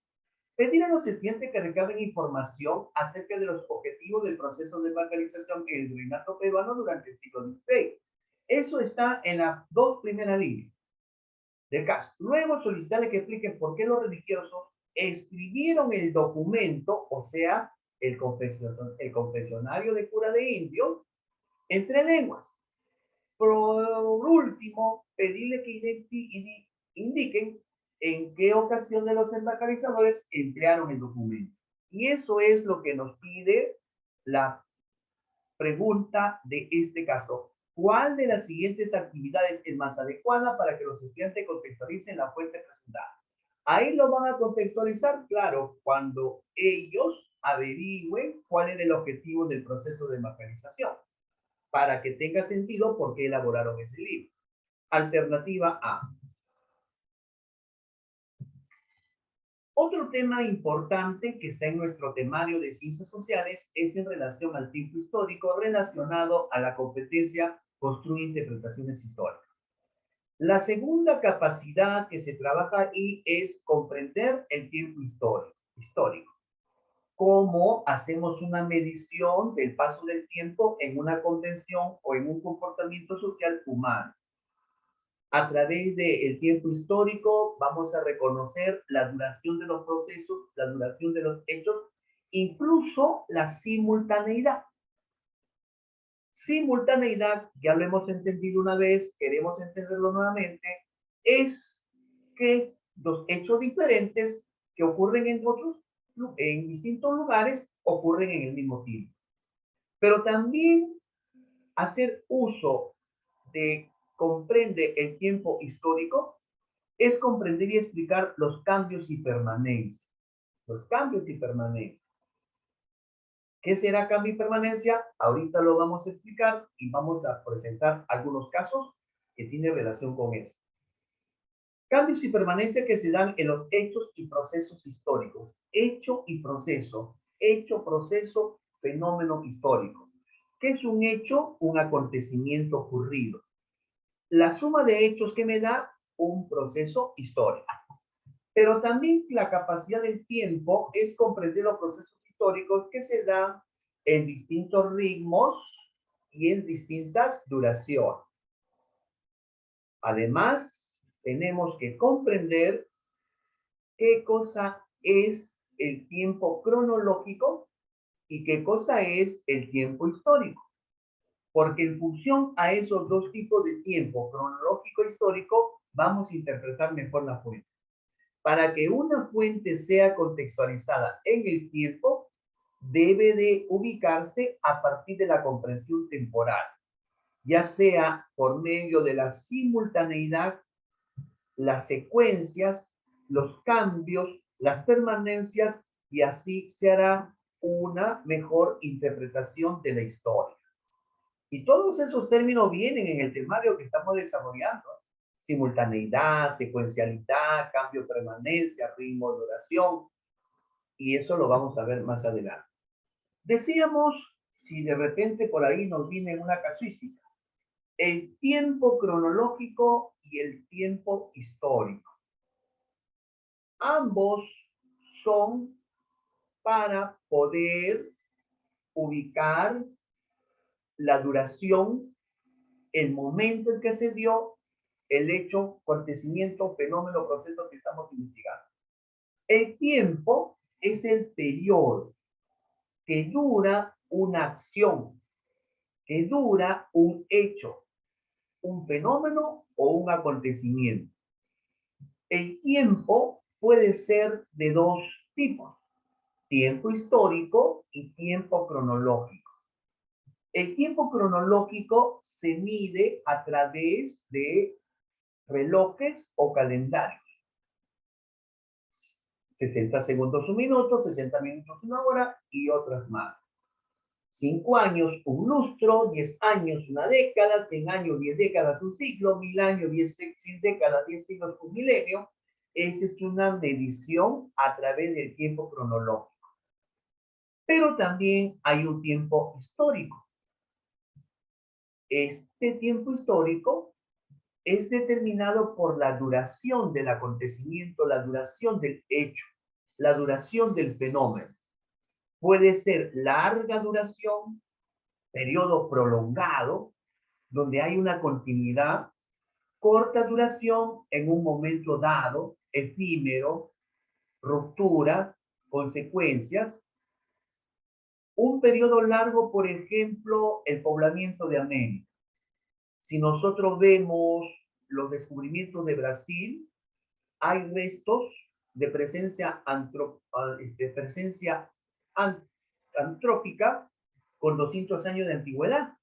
Pedir a los estudiantes que recaben información acerca de los objetivos del proceso de evangelización en el virreinato peruano durante el siglo XVI. Eso está en las dos primeras líneas del caso. Luego solicitarle que expliquen por qué los religiosos escribieron el documento, o sea, el confesionario de cura de indios, en tres lenguas. Por último, pedirle que indiquen en qué ocasiones los embarcadores emplearon el documento. Y eso es lo que nos pide la pregunta de este caso. ¿Cuál de las siguientes actividades es más adecuada para que los estudiantes contextualicen la fuente presentada? Ahí lo van a contextualizar, claro, cuando ellos averigüen cuál es el objetivo del proceso de marcarización, para que tenga sentido por qué elaboraron ese libro. Alternativa A. Otro tema importante que está en nuestro temario de ciencias sociales es en relación al tiempo histórico relacionado a la competencia construye interpretaciones históricas. La segunda capacidad que se trabaja ahí es comprender el tiempo histórico. Cómo hacemos una medición del paso del tiempo en una convención o en un comportamiento social humano. A través del tiempo histórico vamos a reconocer la duración de los procesos, la duración de los hechos, incluso la simultaneidad. Simultaneidad, ya lo hemos entendido una vez, queremos entenderlo nuevamente, es que dos hechos diferentes que ocurren en distintos lugares ocurren en el mismo tiempo. Pero también hacer uso de comprende el tiempo histórico es comprender y explicar los cambios y permanencia. Los cambios y permanencia. ¿Qué será cambio y permanencia? Ahorita lo vamos a explicar y vamos a presentar algunos casos que tienen relación con eso. Cambios y permanencia que se dan en los hechos y procesos históricos. Hecho y proceso. Hecho, proceso, fenómeno histórico. ¿Qué es un hecho? Un acontecimiento ocurrido. La suma de hechos que me da un proceso histórico. Pero también la capacidad del tiempo es comprender los procesos históricos que se dan en distintos ritmos y en distintas duraciones. Además, tenemos que comprender qué cosa es el tiempo cronológico y qué cosa es el tiempo histórico. Porque en función a esos dos tipos de tiempo, cronológico e histórico, vamos a interpretar mejor la fuente. Para que una fuente sea contextualizada en el tiempo, debe de ubicarse a partir de la comprensión temporal, ya sea por medio de la simultaneidad, las secuencias, los cambios, las permanencias, y así se hará una mejor interpretación de la historia. Y todos esos términos vienen en el temario que estamos desarrollando. Simultaneidad, secuencialidad, cambio, permanencia, ritmo, duración. Y eso lo vamos a ver más adelante. Decíamos, si de repente por ahí nos viene una casuística, el tiempo cronológico y el tiempo histórico. Ambos son para poder ubicar la duración, el momento en que se dio el hecho, acontecimiento, fenómeno, proceso que estamos investigando. El tiempo es el periodo que dura una acción, que dura un hecho, un fenómeno o un acontecimiento. El tiempo puede ser de dos tipos, tiempo histórico y tiempo cronológico. El tiempo cronológico se mide a través de relojes o calendarios. 60 segundos un minuto, 60 minutos una hora y otras más. 5 años un lustro, 10 años una década, 100 años 10 décadas un siglo, 1000 años 10 décadas, 10 siglos un milenio. Esa es una medición a través del tiempo cronológico. Pero también hay un tiempo histórico. Este tiempo histórico es determinado por la duración del acontecimiento, la duración del hecho, la duración del fenómeno. Puede ser larga duración, periodo prolongado, donde hay una continuidad, corta duración en un momento dado, efímero, ruptura, consecuencias. Un periodo largo, por ejemplo, el poblamiento de América. Si nosotros vemos los descubrimientos de Brasil, hay restos de presencia, antrópica con 200 años de antigüedad,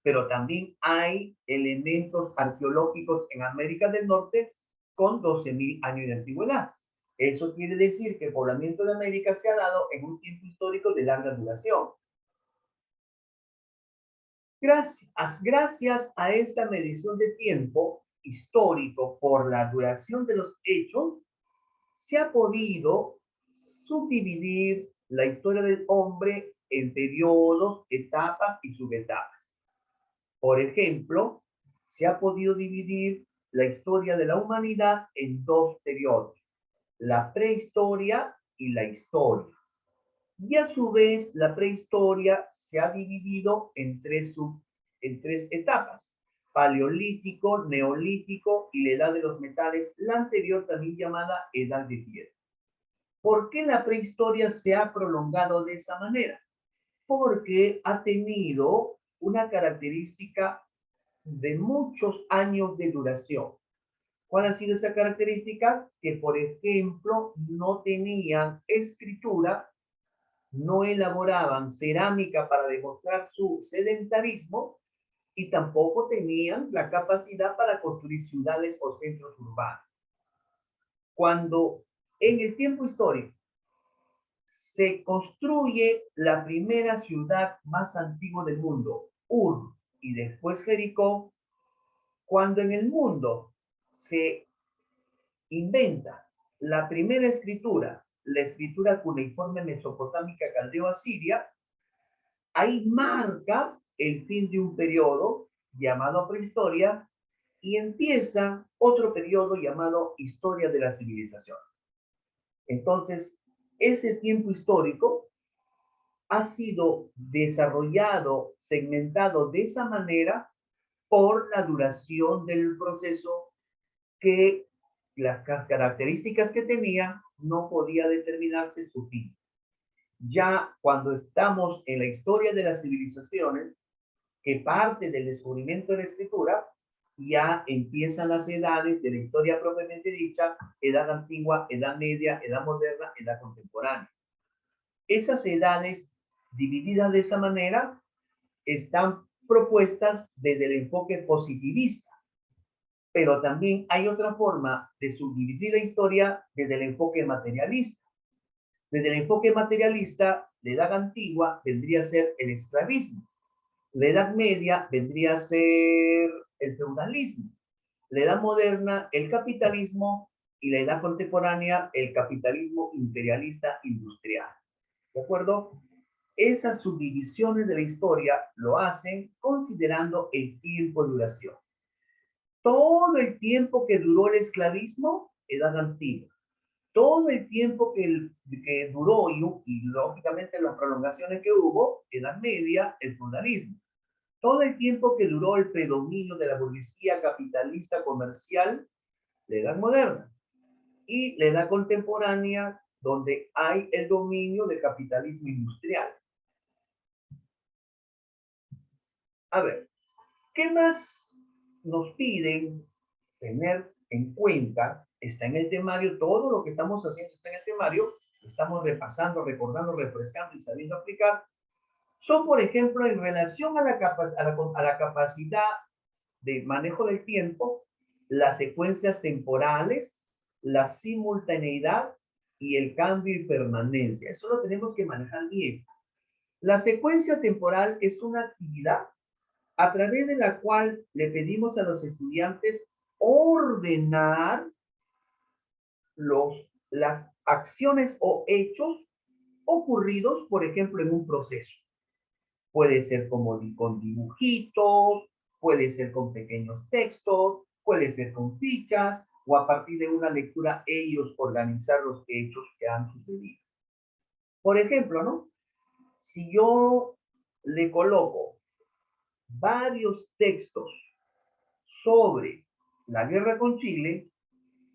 pero también hay elementos arqueológicos en América del Norte con 12.000 años de antigüedad. Eso quiere decir que el poblamiento de América se ha dado en un tiempo histórico de larga duración. Gracias a esta medición de tiempo histórico por la duración de los hechos, se ha podido subdividir la historia del hombre en periodos, etapas y subetapas. Por ejemplo, se ha podido dividir la historia de la humanidad en dos periodos, la prehistoria y la historia. Y a su vez, la prehistoria se ha dividido en tres etapas, paleolítico, neolítico y la edad de los metales, la anterior también llamada edad de piedra. ¿Por qué la prehistoria se ha prolongado de esa manera? Porque ha tenido una característica de muchos años de duración. ¿Cuál ha sido esa característica? Que, por ejemplo, no tenían escritura, no elaboraban cerámica para demostrar su sedentarismo y tampoco tenían la capacidad para construir ciudades o centros urbanos. Cuando en el tiempo histórico se construye la primera ciudad más antigua del mundo, Ur, y después Jericó, cuando en el mundo se inventa la primera escritura, la escritura cuneiforme mesopotámica caldeo-asiria, ahí marca el fin de un periodo llamado prehistoria y empieza otro periodo llamado historia de la civilización. Entonces, ese tiempo histórico ha sido desarrollado, segmentado de esa manera por la duración del proceso, que las características que tenía no podía determinarse su fin. Ya cuando estamos en la historia de las civilizaciones, que parte del descubrimiento de la escritura, ya empiezan las edades de la historia propiamente dicha, edad antigua, edad media, edad moderna, edad contemporánea. Esas edades divididas de esa manera están propuestas desde el enfoque positivista, pero también hay otra forma de subdividir la historia desde el enfoque materialista. Desde el enfoque materialista, la edad antigua vendría a ser el esclavismo, la edad media vendría a ser el feudalismo, la edad moderna el capitalismo y la edad contemporánea el capitalismo imperialista industrial. ¿De acuerdo? Esas subdivisiones de la historia lo hacen considerando el tiempo de duración. Todo el tiempo que duró el esclavismo, edad antigua. Todo el tiempo que duró y lógicamente las prolongaciones que hubo, edad media, el feudalismo. Todo el tiempo que duró el predominio de la burguesía capitalista comercial, la edad moderna. Y la edad contemporánea, donde hay el dominio del capitalismo industrial. A ver, ¿qué más nos piden tener en cuenta? Está en el temario, todo lo que estamos haciendo está en el temario, estamos repasando, recordando, refrescando y sabiendo aplicar. Son, por ejemplo, en relación a la capacidad de manejo del tiempo, las secuencias temporales, la simultaneidad y el cambio y permanencia. Eso lo tenemos que manejar bien. La secuencia temporal es una actividad a través de la cual le pedimos a los estudiantes ordenar las acciones o hechos ocurridos, por ejemplo, en un proceso. Puede ser como con dibujitos, puede ser con pequeños textos, puede ser con fichas, o a partir de una lectura ellos organizar los hechos que han sucedido. Por ejemplo, ¿no? Si yo le coloco varios textos sobre la guerra con Chile,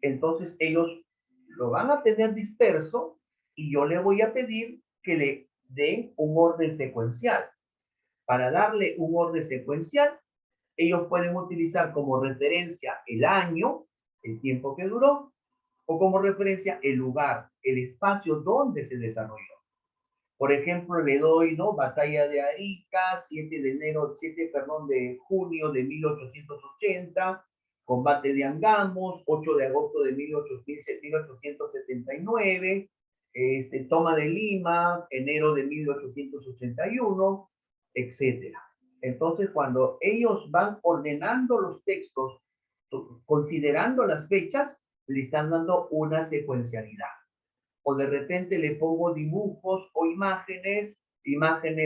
entonces ellos lo van a tener disperso y yo le voy a pedir que le den un orden secuencial. Para darle un orden secuencial, ellos pueden utilizar como referencia el año, el tiempo que duró, o como referencia el lugar, el espacio donde se desarrolló. Por ejemplo, le doy, ¿no? Batalla de Arica, 7 de junio de 1880, combate de Angamos, 8 de agosto de 1879, toma de Lima, enero de 1881, etcétera. Entonces, cuando ellos van ordenando los textos, considerando las fechas, le están dando una secuencialidad. O de repente le pongo dibujos o imágenes,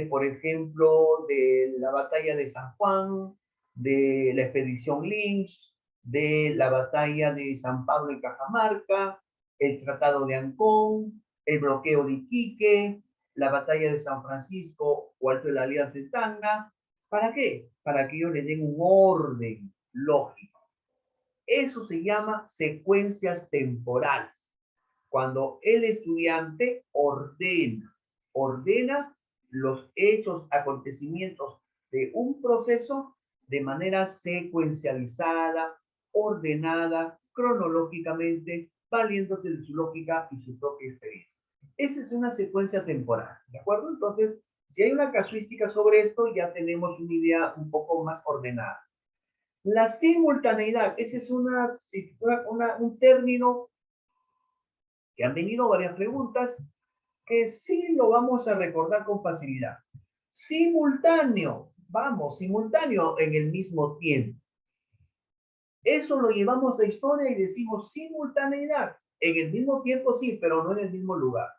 por ejemplo, de la batalla de San Juan, de la expedición Lynch, de la batalla de San Pablo en Cajamarca, el Tratado de Ancón, el bloqueo de Iquique, la batalla de San Francisco o Alto de la Alianza en Tacna. ¿Para qué? Para que ellos le den un orden lógico. Eso se llama secuencias temporales. Cuando el estudiante ordena los hechos, acontecimientos de un proceso de manera secuencializada, ordenada, cronológicamente, valiéndose de su lógica y su propia experiencia. Esa es una secuencia temporal, ¿de acuerdo? Entonces, si hay una casuística sobre esto, ya tenemos una idea un poco más ordenada. La simultaneidad, ese es un término que han venido varias preguntas que sí lo vamos a recordar con facilidad. Simultáneo, vamos, simultáneo en el mismo tiempo. Eso lo llevamos a historia y decimos simultaneidad. En el mismo tiempo sí, pero no en el mismo lugar.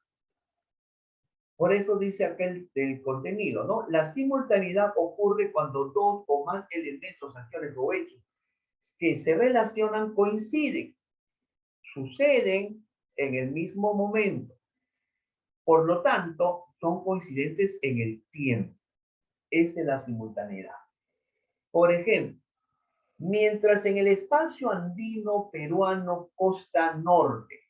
Por eso dice aquel del contenido, ¿no? La simultaneidad ocurre cuando dos o más elementos, acciones o hechos que se relacionan coinciden, suceden en el mismo momento. Por lo tanto, son coincidentes en el tiempo. Esa es la simultaneidad. Por ejemplo, mientras en el espacio andino peruano costa norte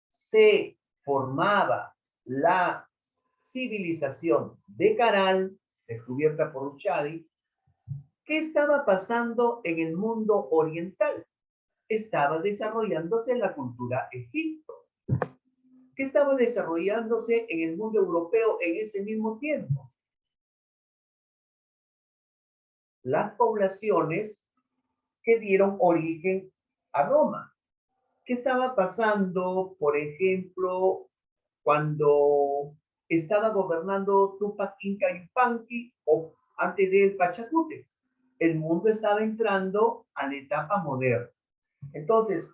se formaba la civilización de Caral, descubierta por Uchadi, ¿qué estaba pasando en el mundo oriental? Estaba desarrollándose la cultura egipto. ¿Qué estaba desarrollándose en el mundo europeo en ese mismo tiempo? Las poblaciones que dieron origen a Roma. ¿Qué estaba pasando, por ejemplo, cuando estaba gobernando Tupac Inca Yupanqui o antes del Pachacute? El mundo estaba entrando a la etapa moderna. Entonces,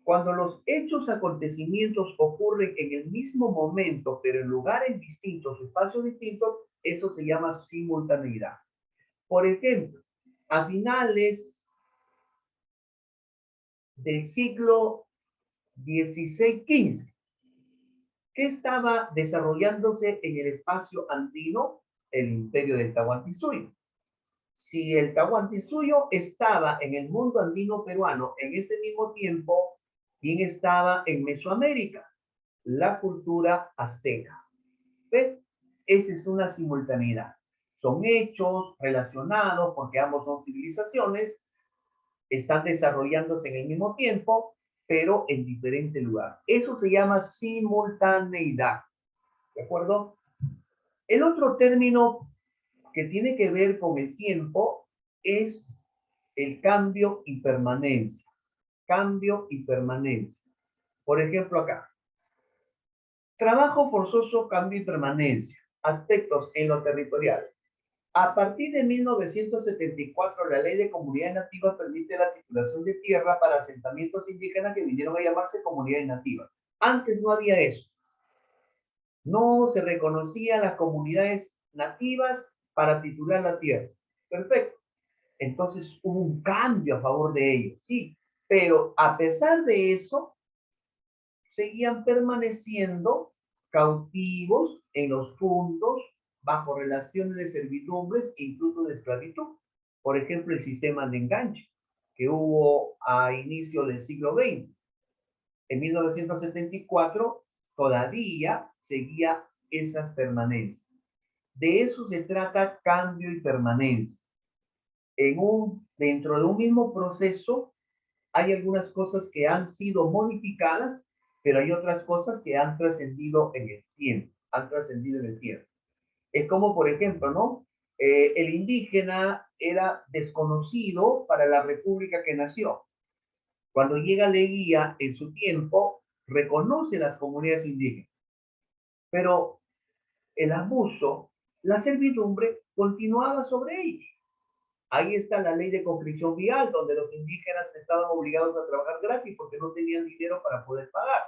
cuando los hechos, acontecimientos ocurren en el mismo momento, pero en lugares distintos, espacios distintos, eso se llama simultaneidad. Por ejemplo, a finales del siglo XVI-XV, ¿qué estaba desarrollándose en el espacio andino? El imperio del Tahuantinsuyo. Si el Tahuantinsuyo estaba en el mundo andino peruano en ese mismo tiempo, ¿quién estaba en Mesoamérica? La cultura azteca. ¿Ves? Esa es una simultaneidad. Son hechos relacionados porque ambos son civilizaciones, están desarrollándose en el mismo tiempo, pero en diferente lugar. Eso se llama simultaneidad. ¿De acuerdo? El otro término que tiene que ver con el tiempo es el cambio y permanencia. Cambio y permanencia. Por ejemplo, acá. Trabajo forzoso, cambio y permanencia. Aspectos en lo territorial. A partir de 1974, la ley de comunidades nativas permite la titulación de tierra para asentamientos indígenas que vinieron a llamarse comunidades nativas. Antes no había eso. No se reconocían las comunidades nativas para titular la tierra. Perfecto. Entonces hubo un cambio a favor de ellos, sí. Pero a pesar de eso, seguían permaneciendo cautivos en los puntos bajo relaciones de servidumbres e incluso de esclavitud. Por ejemplo, el sistema de enganche que hubo a inicio del siglo XX. En 1974 todavía seguía esas permanencias. De eso se trata cambio y permanencia. Dentro de un mismo proceso hay algunas cosas que han sido modificadas, pero hay otras cosas que han trascendido en el tiempo, han trascendido en el tiempo. Es como, por ejemplo, ¿no? El indígena era desconocido para la república que nació. Cuando llega Leguía, en su tiempo, reconoce las comunidades indígenas, pero el abuso, la servidumbre, continuaba sobre ellos. Ahí está la ley de conscripción vial, donde los indígenas estaban obligados a trabajar gratis porque no tenían dinero para poder pagar.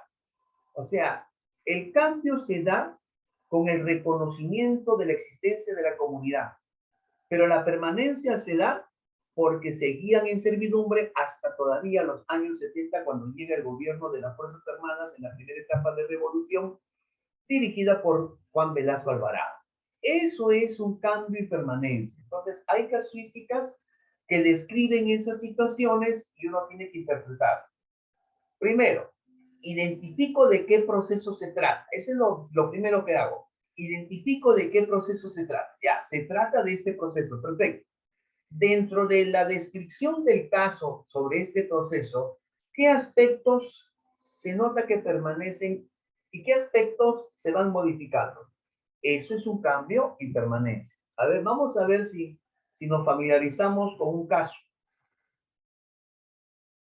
O sea, el cambio se da con el reconocimiento de la existencia de la comunidad, pero la permanencia se da porque seguían en servidumbre hasta todavía los años 70, cuando llega el gobierno de las Fuerzas Armadas en la primera etapa de revolución, dirigida por Juan Velasco Alvarado. Eso es un cambio y permanencia. Entonces, hay casuísticas que describen esas situaciones y uno tiene que interpretar. Primero, identifico de qué proceso se trata. Eso es lo primero que hago. Identifico de qué proceso se trata. Ya, se trata de este proceso. Perfecto. Dentro de la descripción del caso sobre este proceso, ¿qué aspectos se nota que permanecen y qué aspectos se van modificando? Eso es un cambio y permanencia. A ver, vamos a ver si nos familiarizamos con un caso.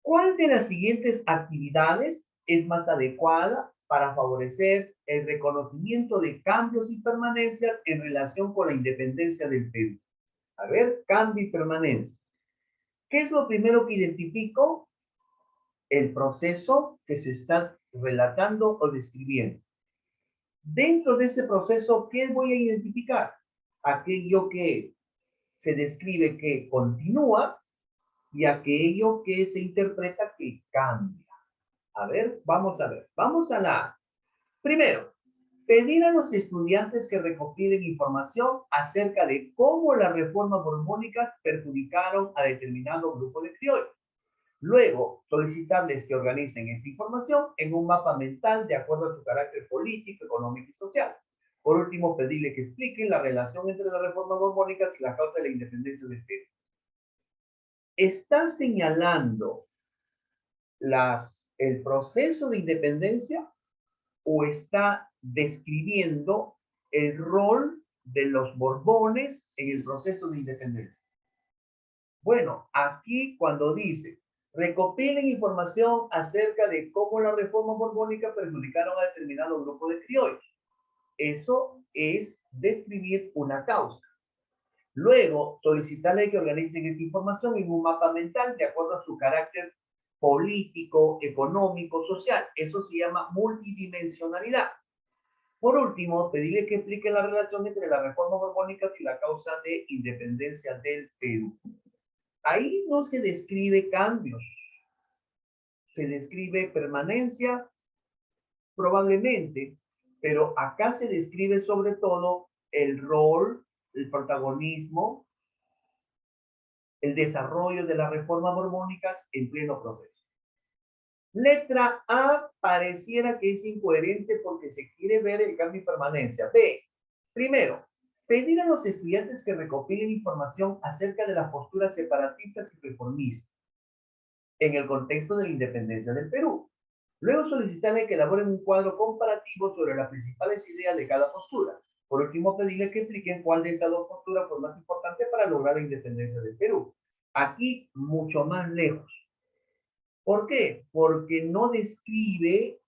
¿Cuál de las siguientes actividades es más adecuada para favorecer el reconocimiento de cambios y permanencias en relación con la independencia del Perú? A ver, cambio y permanencia. ¿Qué es lo primero que identifico? El proceso que se está relatando o describiendo. Dentro de ese proceso, ¿qué voy a identificar? Aquello que se describe que continúa y aquello que se interpreta que cambia. A ver, vamos a ver. Vamos a la... Primero, pedir a los estudiantes que recopilen información acerca de cómo las reformas borbónicas perjudicaron a determinado grupo de criollos. Luego, solicitarles que organicen esta información en un mapa mental de acuerdo a su carácter político, económico y social. Por último, pedirle que expliquen la relación entre las reformas borbónicas y la causa de la independencia del Perú. Está señalando el proceso de independencia o está describiendo el rol de los Borbones en el proceso de independencia. Bueno, aquí cuando dice, recopilen información acerca de cómo la reforma borbónica perjudicaron a determinado grupo de criollos. Eso es describir una causa. Luego, solicitarle que organicen esta información en un mapa mental de acuerdo a su carácter político, económico, social. Eso se llama multidimensionalidad. Por último, pedirle que explique la relación entre las reformas borbónicas y la causa de independencia del Perú. Ahí no se describe cambios, se describe permanencia, probablemente, pero acá se describe sobre todo el rol, el protagonismo, el desarrollo de las reformas borbónicas en pleno proceso. Letra A pareciera que es incoherente porque se quiere ver el cambio y permanencia. B, primero, pedir a los estudiantes que recopilen información acerca de las posturas separatistas y reformistas en el contexto de la independencia del Perú. Luego solicitarle que elaboren un cuadro comparativo sobre las principales ideas de cada postura. Por último, pedirle que expliquen cuál de estas dos posturas fue más importante para lograr la independencia del Perú. Aquí, mucho más lejos. ¿Por qué? Porque no describe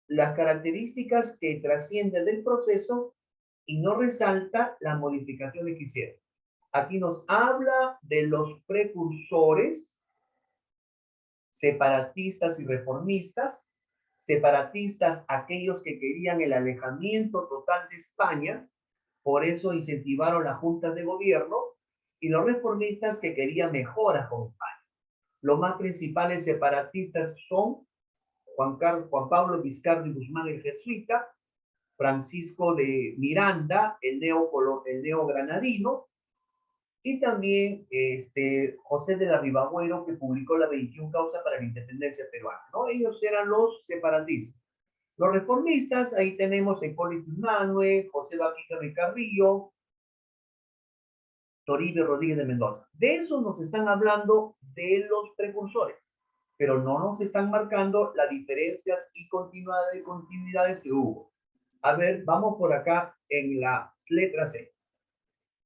las características que trascienden del proceso y no resalta las modificaciones que hicieron. Aquí nos habla de los precursores separatistas y reformistas, separatistas aquellos que querían el alejamiento total de España, por eso incentivaron las juntas de gobierno, y los reformistas que querían mejoras con España. Los más principales separatistas son Juan Pablo Vizcarra Guzmán, el jesuita, Francisco de Miranda, el neogranadino, y también José de la Ribagüero, que publicó la 21 Causas para la Independencia Peruana, ¿no? Ellos eran los separatistas. Los reformistas, ahí tenemos a Hipólito Unanue, José Baquija Ricarrillo, Toribio Rodríguez de Mendoza. De eso nos están hablando de los precursores, pero no nos están marcando las diferencias y continuidades que hubo. A ver, vamos por acá en la letra C.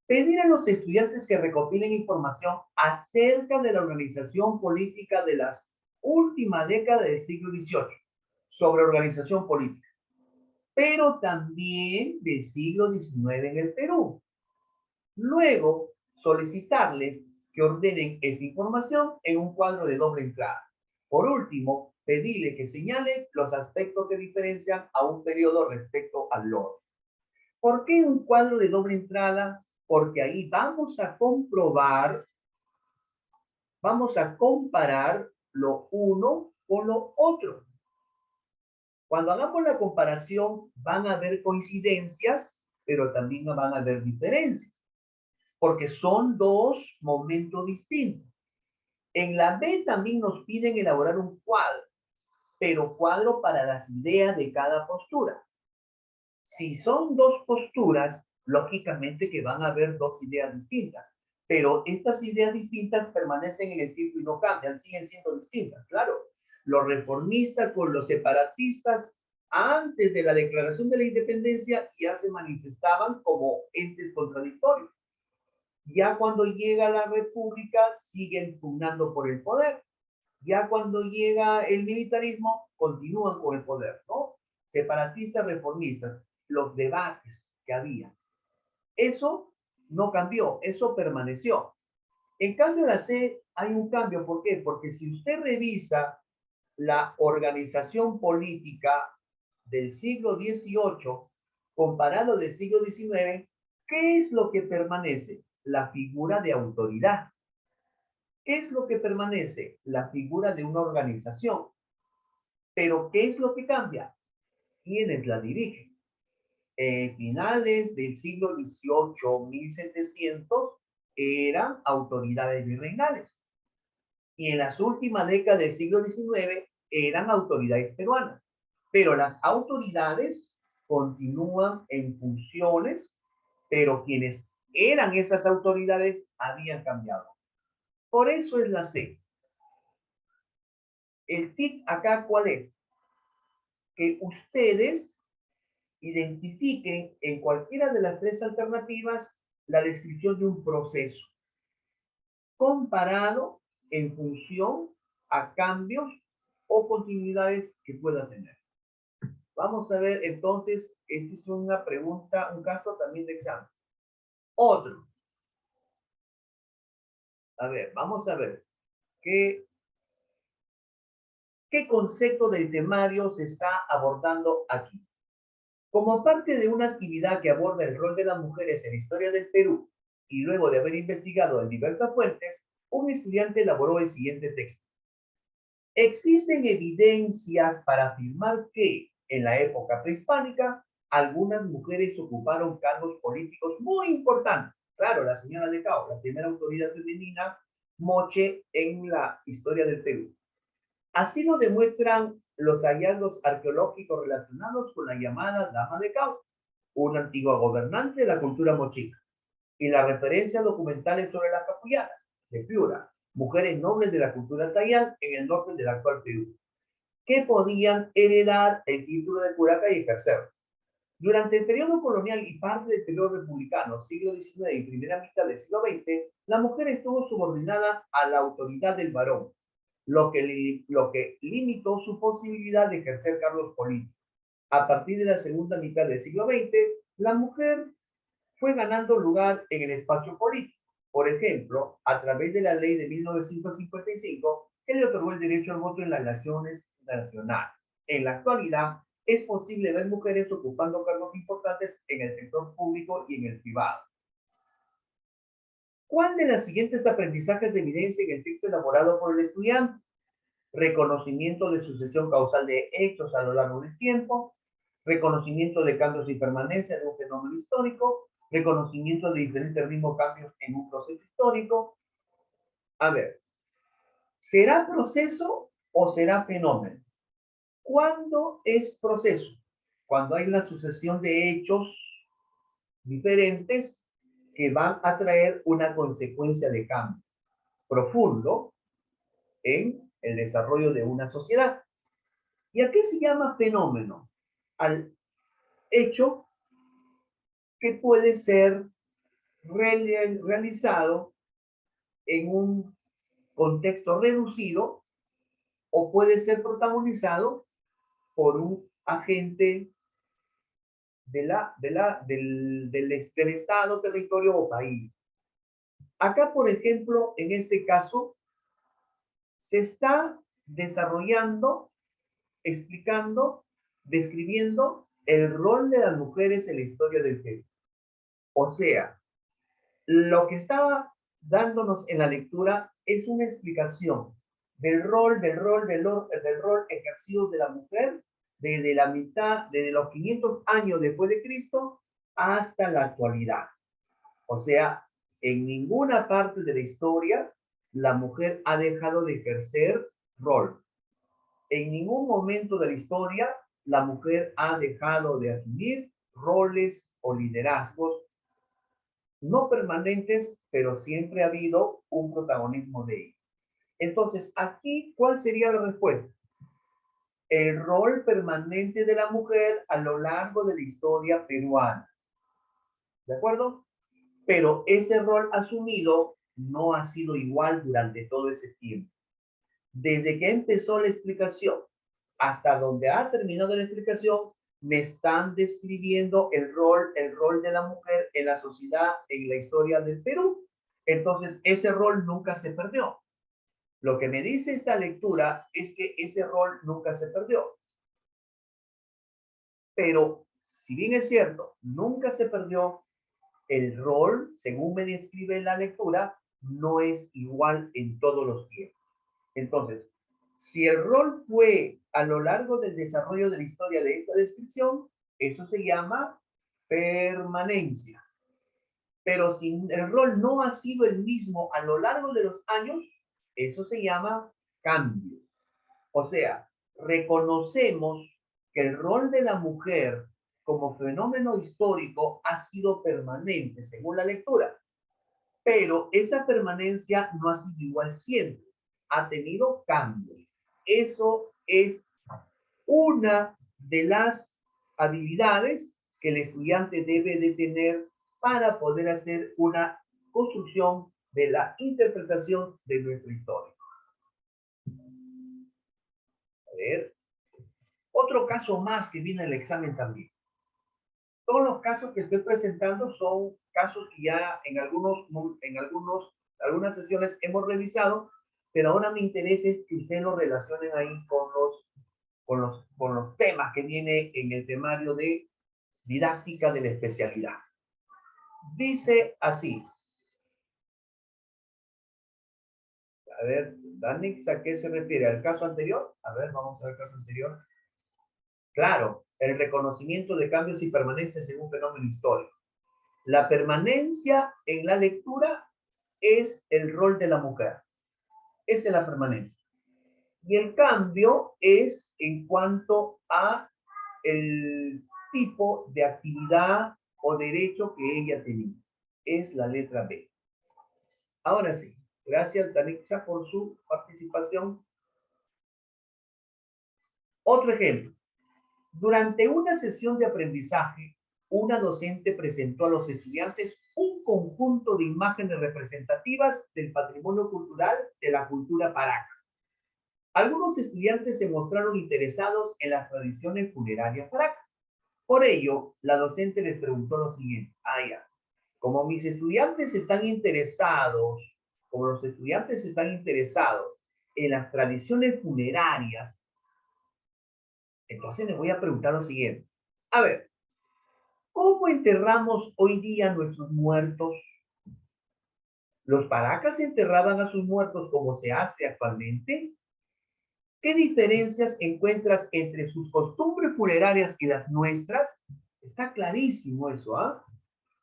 Pedir a los estudiantes que recopilen información acerca de la organización política de las últimas décadas del siglo XVIII, sobre organización política, pero también del siglo XIX en el Perú. Luego, solicitarles que ordenen esta información en un cuadro de doble entrada. Por último, pedirle que señalen los aspectos que diferencian a un periodo respecto al otro. ¿Por qué un cuadro de doble entrada? Porque ahí vamos a comprobar, vamos a comparar lo uno con lo otro. Cuando hagamos la comparación, van a haber coincidencias, pero también van a haber diferencias, porque son dos momentos distintos. En la B también nos piden elaborar un cuadro, pero cuadro para las ideas de cada postura. Si son dos posturas, lógicamente que van a haber dos ideas distintas, pero estas ideas distintas permanecen en el tiempo y no cambian, siguen siendo distintas, claro. Los reformistas con los separatistas, antes de la declaración de la independencia, ya se manifestaban como entes contradictorios. Ya cuando llega la república, siguen pugnando por el poder. Ya cuando llega el militarismo, continúan con el poder, ¿no? Separatistas, reformistas, los debates que había. Eso no cambió, eso permaneció. En cambio, la C hay un cambio. ¿Por qué? Porque si usted revisa la organización política del siglo XVIII comparado del siglo XIX, ¿qué es lo que permanece? La figura de autoridad. ¿Qué es lo que permanece? La figura de una organización. Pero ¿qué es lo que cambia? ¿Quiénes la dirigen? Finales del siglo XVIII, 1700, eran autoridades virreinales. Y en las últimas décadas del siglo XIX eran autoridades peruanas. Pero las autoridades continúan en funciones, pero quienes eran esas autoridades habían cambiado. Por eso es la C. El tip acá, ¿cuál es? Que ustedes identifiquen en cualquiera de las tres alternativas la descripción de un proceso comparado en función a cambios o continuidades que pueda tener. Vamos a ver entonces, esta es una pregunta, un caso también de examen. Otro. A ver, vamos a ver qué concepto del temario se está abordando aquí. Como parte de una actividad que aborda el rol de las mujeres en la historia del Perú, y luego de haber investigado en diversas fuentes, un estudiante elaboró el siguiente texto. Existen evidencias para afirmar que, en la época prehispánica, algunas mujeres ocuparon cargos políticos muy importantes. Claro, la señora de Cao, la primera autoridad femenina moche en la historia del Perú. Así lo demuestran los hallazgos arqueológicos relacionados con la llamada Dama de Cao, una antigua gobernante de la cultura mochica, y las referencias documentales sobre las capullanas de Piura, mujeres nobles de la cultura tayán en el norte del actual Perú, que podían heredar el título de curaca y ejercerlo. Durante el periodo colonial y parte del periodo republicano, siglo XIX y primera mitad del siglo XX, la mujer estuvo subordinada a la autoridad del varón, lo que limitó su posibilidad de ejercer cargos políticos. A partir de la segunda mitad del siglo XX, la mujer fue ganando lugar en el espacio político. Por ejemplo, a través de la ley de 1955, que le otorgó el derecho al voto en las naciones nacionales. En la actualidad, es posible ver mujeres ocupando cargos importantes en el sector público y en el privado. ¿Cuál de los siguientes aprendizajes se evidencia en el texto elaborado por el estudiante? Reconocimiento de sucesión causal de hechos a lo largo del tiempo, reconocimiento de cambios y permanencia de un fenómeno histórico, reconocimiento de diferentes ritmos cambios en un proceso histórico. A ver, ¿será proceso o será fenómeno? ¿Cuándo es proceso? Cuando hay una sucesión de hechos diferentes que van a traer una consecuencia de cambio profundo en el desarrollo de una sociedad. ¿Y a qué se llama fenómeno? Al hecho que puede ser realizado en un contexto reducido o puede ser protagonizado por un agente del Estado, territorio o país. Acá, por ejemplo, en este caso, se está desarrollando, explicando, describiendo el rol de las mujeres en la historia del Perú. O sea, lo que estaba dándonos en la lectura es una explicación del rol ejercido de la mujer desde la mitad, desde los 500 años después de Cristo hasta la actualidad. O sea, en ninguna parte de la historia la mujer ha dejado de ejercer rol. En ningún momento de la historia la mujer ha dejado de asumir roles o liderazgos no permanentes, pero siempre ha habido un protagonismo de ellos. Entonces, aquí, ¿cuál sería la respuesta? El rol permanente de la mujer a lo largo de la historia peruana. ¿De acuerdo? Pero ese rol asumido no ha sido igual durante todo ese tiempo. Desde que empezó la explicación hasta donde ha terminado la explicación, me están describiendo el rol de la mujer en la sociedad, en la historia del Perú. Entonces, ese rol nunca se perdió. Lo que me dice esta lectura es que ese rol nunca se perdió. Pero, si bien es cierto, nunca se perdió, el rol, según me describe la lectura, no es igual en todos los tiempos. Entonces, si el rol fue a lo largo del desarrollo de la historia de esta descripción, eso se llama permanencia. Pero si el rol no ha sido el mismo a lo largo de los años, eso se llama cambio. O sea, reconocemos que el rol de la mujer como fenómeno histórico ha sido permanente, según la lectura. Pero esa permanencia no ha sido igual siempre. Ha tenido cambios. Eso es una de las habilidades que el estudiante debe de tener para poder hacer una construcción de la interpretación de nuestra historia. A ver, otro caso más que viene en el examen también. Todos los casos que estoy presentando son casos que ya en algunas sesiones hemos revisado, pero ahora me interesa es que ustedes lo relacionen ahí con los temas que viene en el temario de didáctica de la especialidad. Dice así. A ver, Danix, ¿a qué se refiere? ¿Al caso anterior? A ver, vamos a ver el caso anterior. Claro, el reconocimiento de cambios y permanencias en un fenómeno histórico. La permanencia en la lectura es el rol de la mujer. Esa es la permanencia. Y el cambio es en cuanto a el tipo de actividad o derecho que ella tenía. Es la letra B. Ahora sí, gracias Danixa por su participación. Otro ejemplo. Durante una sesión de aprendizaje, una docente presentó a los estudiantes un conjunto de imágenes representativas del patrimonio cultural de la cultura paraca. Algunos estudiantes se mostraron interesados en las tradiciones funerarias paracas. Por ello, la docente les preguntó lo siguiente: como mis estudiantes están interesados, como los estudiantes están interesados en las tradiciones funerarias, entonces les voy a preguntar lo siguiente. A ver, ¿cómo enterramos hoy día a nuestros muertos? ¿Los paracas enterraban a sus muertos como se hace actualmente? ¿Qué diferencias encuentras entre sus costumbres funerarias y las nuestras? Está clarísimo eso, ¿ah?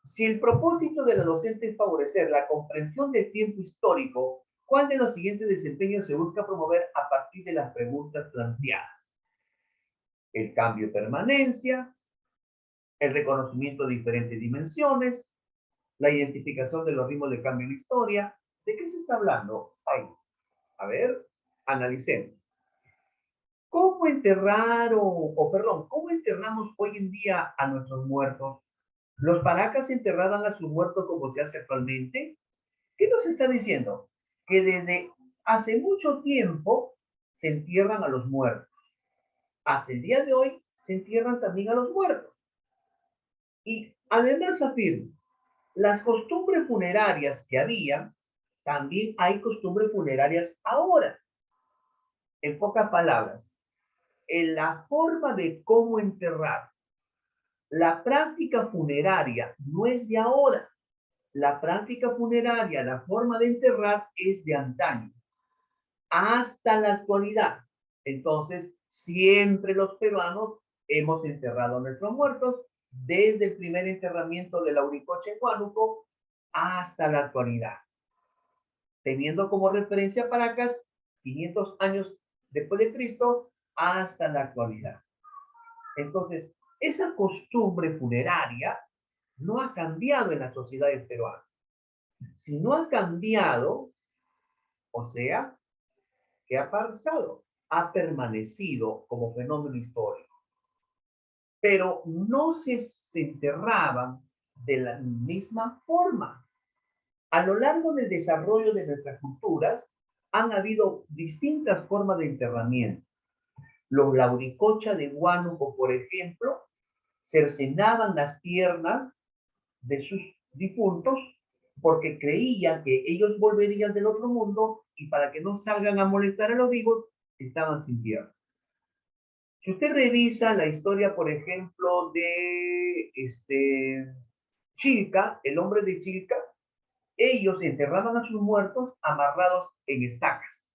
Si el propósito de la docente es favorecer la comprensión del tiempo histórico, ¿cuál de los siguientes desempeños se busca promover a partir de las preguntas planteadas? El cambio de permanencia, el reconocimiento de diferentes dimensiones, la identificación de los ritmos de cambio en la historia. ¿De qué se está hablando ahí? A ver, analicemos. ¿Cómo cómo enterramos hoy en día a nuestros muertos? ¿Los paracas enterraban a sus muertos como se hace actualmente? ¿Qué nos está diciendo? Que desde hace mucho tiempo se entierran a los muertos. Hasta el día de hoy se entierran también a los muertos. Y además afirma, las costumbres funerarias que había, también hay costumbres funerarias ahora. En pocas palabras, en la forma de cómo enterrar, la práctica funeraria no es de ahora. La práctica funeraria, la forma de enterrar es de antaño, hasta la actualidad. Entonces, siempre los peruanos hemos enterrado a nuestros muertos desde el primer enterramiento de Lauricocha en Huánuco hasta la actualidad, teniendo como referencia Paracas 500 años después de Cristo hasta la actualidad. Entonces, esa costumbre funeraria no ha cambiado en la sociedad peruana. Si no ha cambiado, o sea, ¿qué ha pasado? Ha permanecido como fenómeno histórico. Pero no se enterraban de la misma forma. A lo largo del desarrollo de nuestras culturas, han habido distintas formas de enterramiento. Los lauricocha de Huánuco, por ejemplo, cercenaban las piernas de sus difuntos porque creían que ellos volverían del otro mundo y para que no salgan a molestar a los vivos, estaban sin piernas. Si usted revisa la historia, por ejemplo, de Chilca, el hombre de Chilca, ellos enterraban a sus muertos amarrados en estacas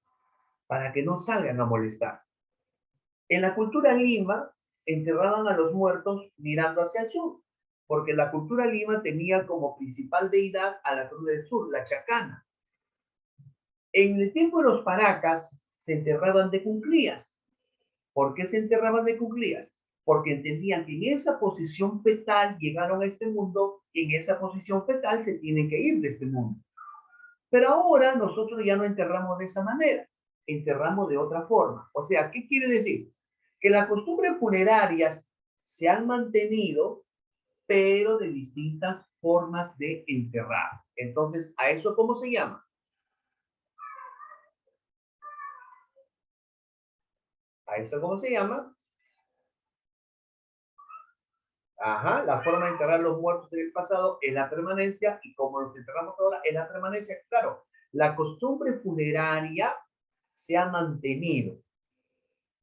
para que no salgan a molestar. En la cultura lima, enterraban a los muertos mirando hacia el sur, porque la cultura lima tenía como principal deidad a la Cruz del Sur, la Chacana. En el tiempo de los paracas, se enterraban de cuclillas. ¿Por qué se enterraban de cuclillas? Porque entendían que en esa posición fetal llegaron a este mundo y en esa posición fetal se tienen que ir de este mundo. Pero ahora nosotros ya no enterramos de esa manera, enterramos de otra forma. O sea, ¿qué quiere decir? Que las costumbres funerarias se han mantenido, pero de distintas formas de enterrar. Entonces, ¿a eso cómo se llama? ¿A eso cómo se llama? Ajá, la forma de enterrar los muertos del pasado es la permanencia y como los enterramos ahora es la permanencia. Claro, la costumbre funeraria se ha mantenido,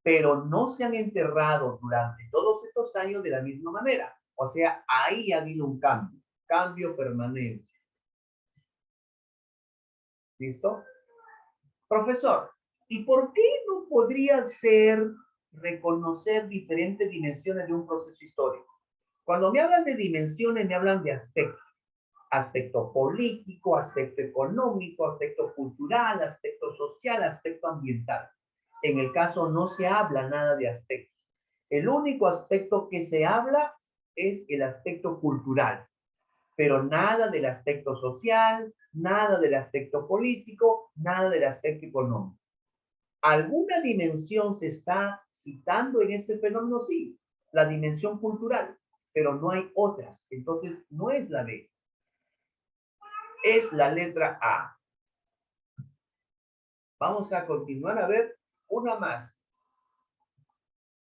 pero no se han enterrado durante todos estos años de la misma manera. O sea, ahí ha habido un cambio permanente. ¿Listo? Profesor, ¿y por qué no podría ser reconocer diferentes dimensiones de un proceso histórico? Cuando me hablan de dimensiones, me hablan de aspectos. Aspecto político, aspecto económico, aspecto cultural, aspecto social, aspecto ambiental. En el caso no se habla nada de aspectos. El único aspecto que se habla es el aspecto cultural, pero nada del aspecto social, nada del aspecto político, nada del aspecto económico. ¿Alguna dimensión se está citando en este fenómeno? Sí, la dimensión cultural, pero no hay otras. Entonces, no es la B, es la letra A. Vamos a continuar a ver una más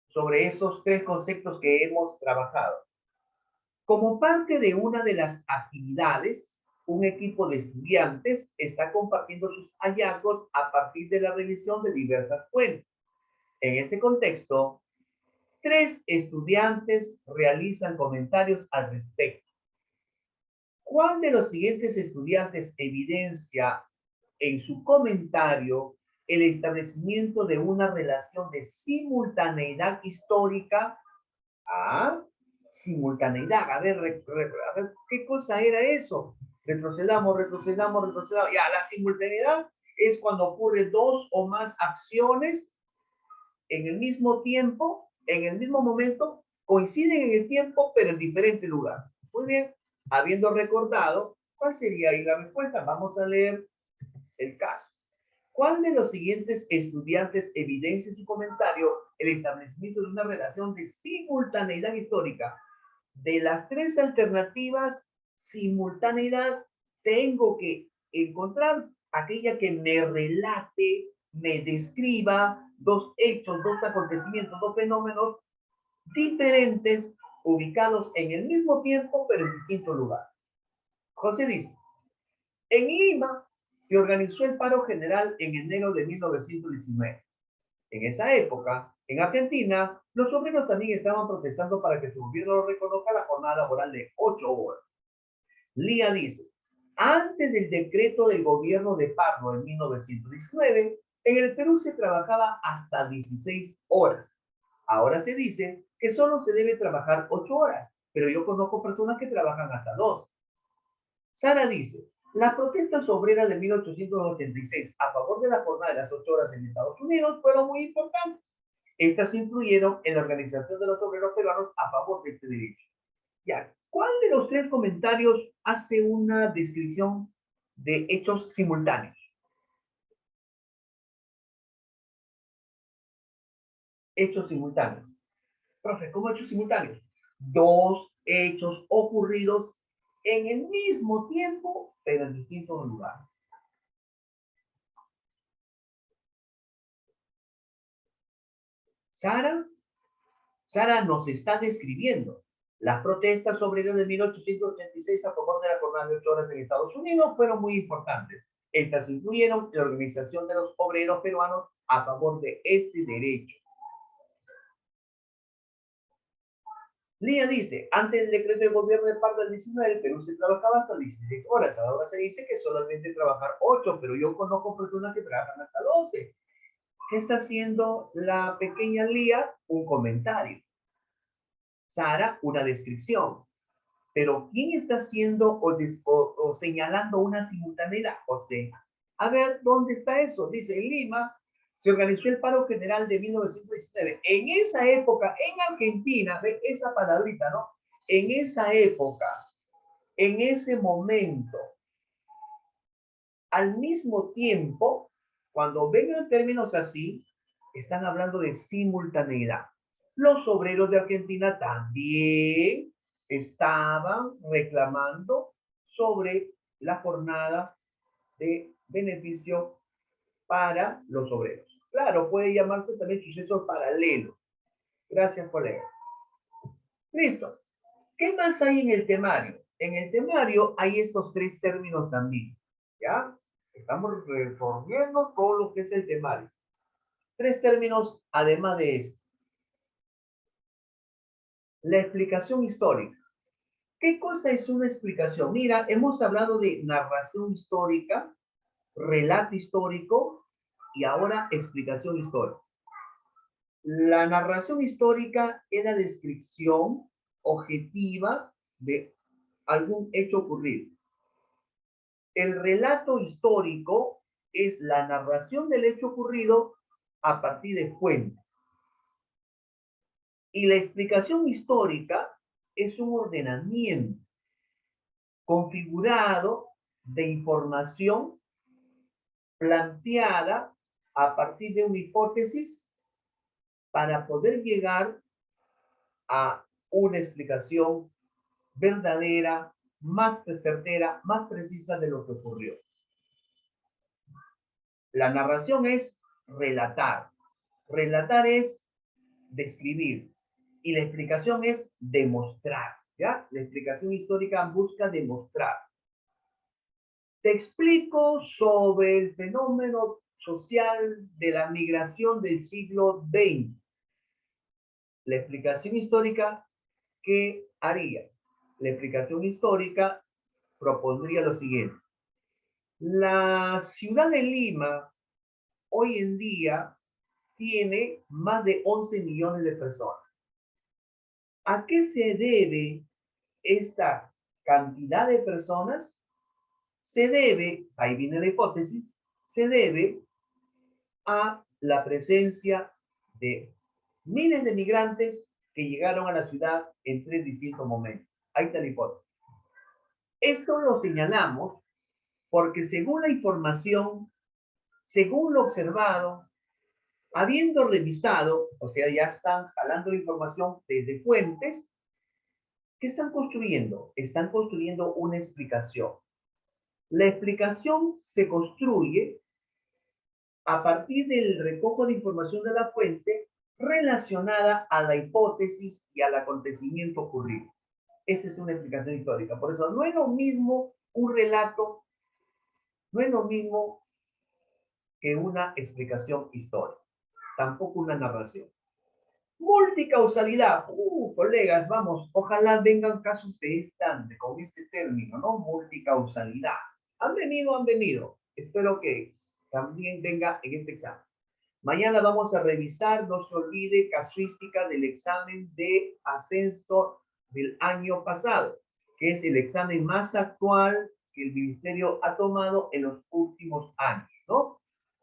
sobre esos tres conceptos que hemos trabajado. Como parte de una de las actividades, un equipo de estudiantes está compartiendo sus hallazgos a partir de la revisión de diversas fuentes. En ese contexto, 3 estudiantes realizan comentarios al respecto. ¿Cuál de los siguientes estudiantes evidencia en su comentario el establecimiento de una relación de simultaneidad histórica? Ah, simultaneidad. A ver, ¿qué cosa era eso? Retrocedamos. Ya, la simultaneidad es cuando ocurren dos o más acciones en el mismo tiempo, en el mismo momento, coinciden en el tiempo, pero en diferente lugar. Muy bien, habiendo recordado ¿Cuál sería ahí la respuesta? Vamos a leer el caso. ¿Cuál de los siguientes estudiantes evidencia en su comentario el establecimiento de una relación de simultaneidad histórica? De las tres alternativas, simultaneidad, tengo que encontrar aquella que me relate, me describa dos hechos, dos acontecimientos, dos fenómenos diferentes, ubicados en el mismo tiempo, pero en distintos lugares. José dice, en Lima se organizó el paro general en enero de 1919. En esa época, en Argentina, los obreros también estaban protestando para que su gobierno reconozca la jornada laboral de 8 horas. Lía dice, antes del decreto del gobierno de Pardo en 1919, en el Perú se trabajaba hasta 16 horas. Ahora se dice que solo se debe trabajar 8 horas, pero yo conozco personas que trabajan hasta 2. Sara dice, las protestas obreras de 1886 a favor de la jornada de las 8 horas en Estados Unidos fueron muy importantes. Estas influyeron en la organización de los obreros peruanos a favor de este derecho. Ya, ¿cuál de los tres comentarios hace una descripción de hechos simultáneos? Hechos simultáneos. Profe, ¿cómo hechos simultáneos? Dos hechos ocurridos en el mismo tiempo, pero en distintos lugares. Sara nos está describiendo las protestas obreras de 1886 a favor de la jornada de 8 horas en Estados Unidos fueron muy importantes. Estas incluyeron la organización de los obreros peruanos a favor de este derecho. Lía dice, antes del decreto del gobierno de Pardo del 19, el Perú se trabajaba hasta 16 horas. Ahora se dice que solamente trabajar 8, pero yo conozco personas que trabajan hasta 12. ¿Qué está haciendo la pequeña Lía? Un comentario. Sara, una descripción. Pero ¿quién está haciendo o señalando una simultaneidad? José. A ver, ¿dónde está eso? Dice, en Lima se organizó el paro general de 1919. En esa época, en Argentina, ve esa palabrita, ¿no? En esa época, en ese momento, al mismo tiempo, cuando vengan términos así, están hablando de simultaneidad. Los obreros de Argentina también estaban reclamando sobre la jornada de beneficio para los obreros. Claro, puede llamarse también suceso paralelo. Gracias, colega. Listo. ¿Qué más hay en el temario? En el temario hay estos tres términos también. ¿Ya? Estamos resolviendo todo lo que es el temario. Tres términos además de esto. La explicación histórica. ¿Qué cosa es una explicación? Mira, hemos hablado de narración histórica, relato histórico y ahora explicación histórica. La narración histórica es la descripción objetiva de algún hecho ocurrido. El relato histórico es la narración del hecho ocurrido a partir de fuentes. Y la explicación histórica es un ordenamiento configurado de información planteada a partir de una hipótesis para poder llegar a una explicación verdadera, más certera, más precisa de lo que ocurrió. La narración es relatar. Relatar es describir. Y la explicación es demostrar. ¿Ya? La explicación histórica busca demostrar. Te explico sobre el fenómeno social de la migración del siglo XX. La explicación histórica, ¿qué haría? La explicación histórica propondría lo siguiente. La ciudad de Lima hoy en día tiene más de 11 millones de personas. ¿A qué se debe esta cantidad de personas? Se debe, ahí viene la hipótesis, se debe a la presencia de miles de migrantes que llegaron a la ciudad en tres distintos momentos. Ahí está la hipótesis. Esto lo señalamos porque según la información, según lo observado, habiendo revisado, o sea, ya están jalando la información desde fuentes, ¿qué están construyendo? Están construyendo una explicación. La explicación se construye a partir del recojo de información de la fuente relacionada a la hipótesis y al acontecimiento ocurrido. Esa es una explicación histórica. Por eso no es lo mismo un relato, no es lo mismo que una explicación histórica, tampoco una narración. Multicausalidad. Colegas, vamos, ojalá vengan casos con este término, ¿no? Multicausalidad. Han venido, han venido. Espero que también venga en este examen. Mañana vamos a revisar, no se olvide, casuística del examen de ascenso del año pasado, que es el examen más actual que el Ministerio ha tomado en los últimos años, ¿no?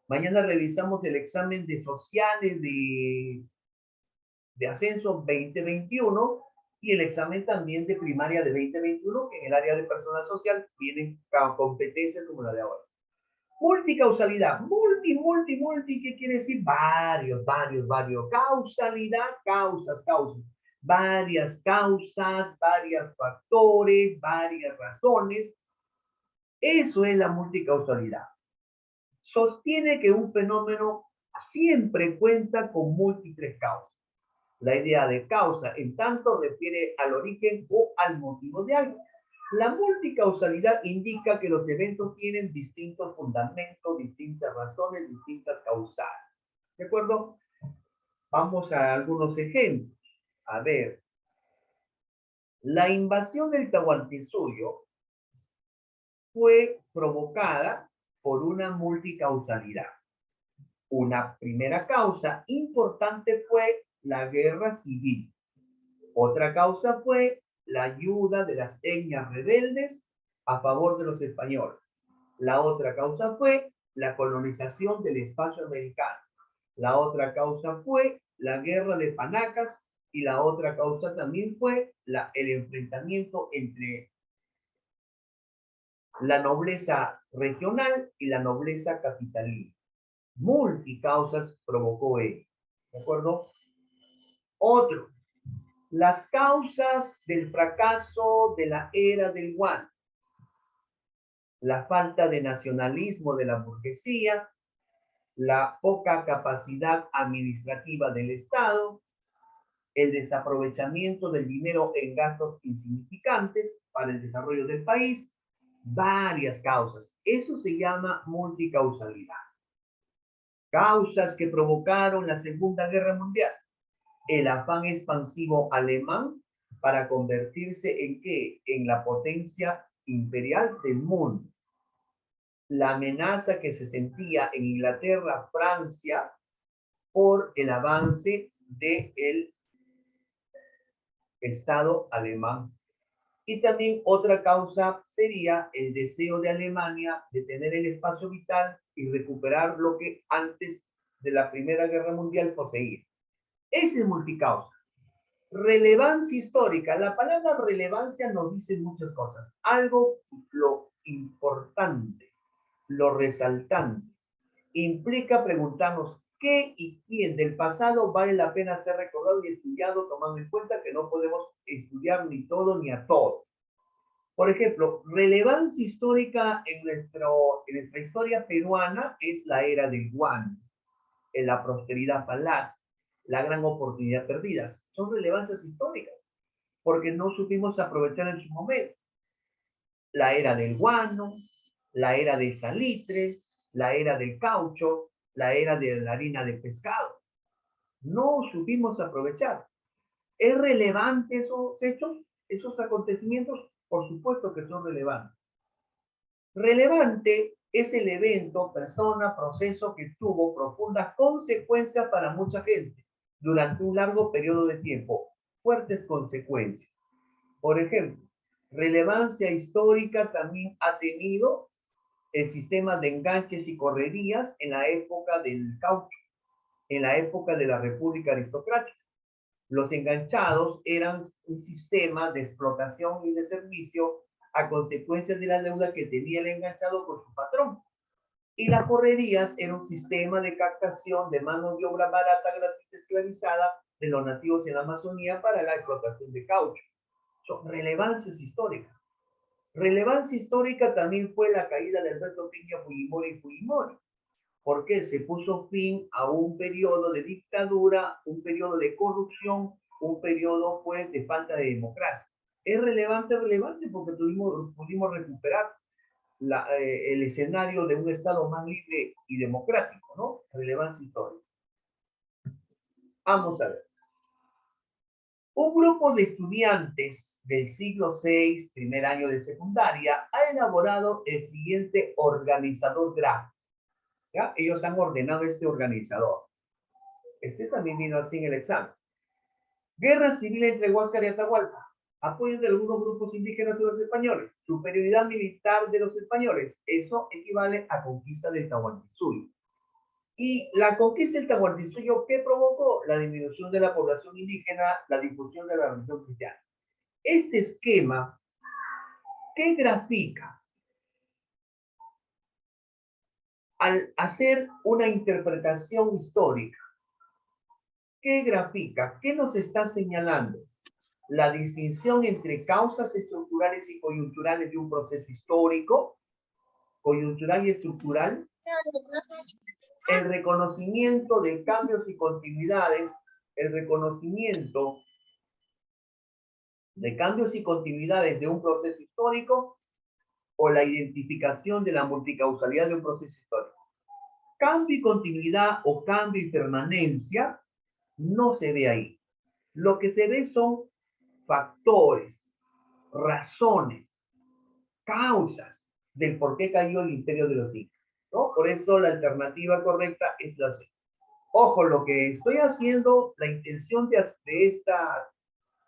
Mañana revisamos el examen de sociales de ascenso 2021 y el examen también de primaria de 2021, que en el área de personal social tienen competencias como la de ahora. Multicausalidad, multi, ¿qué quiere decir? Varios. Causalidad, causas. Varias causas, varios factores, varias razones. Eso es la multicausalidad. Sostiene que un fenómeno siempre cuenta con múltiples causas. La idea de causa, en tanto, refiere al origen o al motivo de algo. La multicausalidad indica que los eventos tienen distintos fundamentos, distintas razones, distintas causales. ¿De acuerdo? Vamos a algunos ejemplos. A ver, la invasión del Tahuantinsuyo fue provocada por una multicausalidad. Una primera causa importante fue la guerra civil. Otra causa fue la ayuda de las etnias rebeldes a favor de los españoles. La otra causa fue la colonización del espacio americano. La otra causa fue la guerra de Panacas y la otra causa también fue el enfrentamiento entre la nobleza regional y la nobleza capitalina. Multicausas provocó ello. ¿De acuerdo? Otro, las causas del fracaso de la era del yuan. La falta de nacionalismo de la burguesía, la poca capacidad administrativa del Estado, el desaprovechamiento del dinero en gastos insignificantes para el desarrollo del país, varias causas. Eso se llama multicausalidad. Causas que provocaron la Segunda Guerra Mundial. El afán expansivo alemán para convertirse en ¿qué? En la potencia imperial del mundo. La amenaza que se sentía en Inglaterra, Francia, por el avance del Estado alemán. Y también otra causa sería el deseo de Alemania de tener el espacio vital y recuperar lo que antes de la Primera Guerra Mundial poseía. Ese es multicausa. Relevancia histórica. La palabra relevancia nos dice muchas cosas. Algo, lo importante, lo resaltante. Implica preguntarnos qué y quién del pasado vale la pena ser recordado y estudiado, tomando en cuenta que no podemos estudiar ni todo ni a todo. Por ejemplo, relevancia histórica en nuestra historia peruana es la era del yuan, en la prosperidad falaz, la gran oportunidad perdida. Son relevancias históricas, porque no supimos aprovechar en su momento. La era del guano, la era del salitre, la era del caucho, la era de la harina de pescado. No supimos aprovechar. ¿Es relevante esos hechos, esos acontecimientos? Por supuesto que son relevantes. Relevante es el evento, persona, proceso que tuvo profundas consecuencias para mucha gente durante un largo periodo de tiempo. Fuertes consecuencias. Por ejemplo, relevancia histórica también ha tenido el sistema de enganches y correrías en la época del caucho, en la época de la República Aristocrática. Los enganchados eran un sistema de explotación y de servicio a consecuencia de la deuda que tenía el enganchado con su patrón. Y las correrías era un sistema de captación de mano de obra barata, gratuita, esclavizada de los nativos en la Amazonía para la explotación de caucho. Son relevancias históricas. Relevancia histórica también fue la caída de Alberto Piña Fujimori, porque se puso fin a un periodo de dictadura, un periodo de corrupción, un periodo pues de falta de democracia. Es relevante porque pudimos recuperar el escenario de un Estado más libre y democrático, ¿no? Relevancia histórica. Vamos a ver. Un grupo de estudiantes del siglo VI, primer año de secundaria, ha elaborado el siguiente organizador gráfico. ¿Ya? Ellos han ordenado este organizador. Este también vino así en el examen. Guerra civil entre Huáscar y Atahualpa. Apoyo de algunos grupos indígenas de los españoles. Superioridad militar de los españoles. Eso equivale a conquista del Tahuantinsuyo. Y la conquista del Tahuantinsuyo, ¿qué provocó? La disminución de la población indígena, la difusión de la religión cristiana. Este esquema, ¿qué grafica? Al hacer una interpretación histórica, ¿qué grafica? ¿Qué nos está señalando? La distinción entre causas estructurales y coyunturales de un proceso histórico, coyuntural y estructural, el reconocimiento de cambios y continuidades, el reconocimiento de cambios y continuidades de un proceso histórico o la identificación de la multicausalidad de un proceso histórico. Cambio y continuidad o cambio y permanencia no se ve ahí. Lo que se ve son factores, razones, causas del por qué cayó el imperio de los incas, ¿no? Por eso la alternativa correcta es la C. Ojo, lo que estoy haciendo, la intención de esta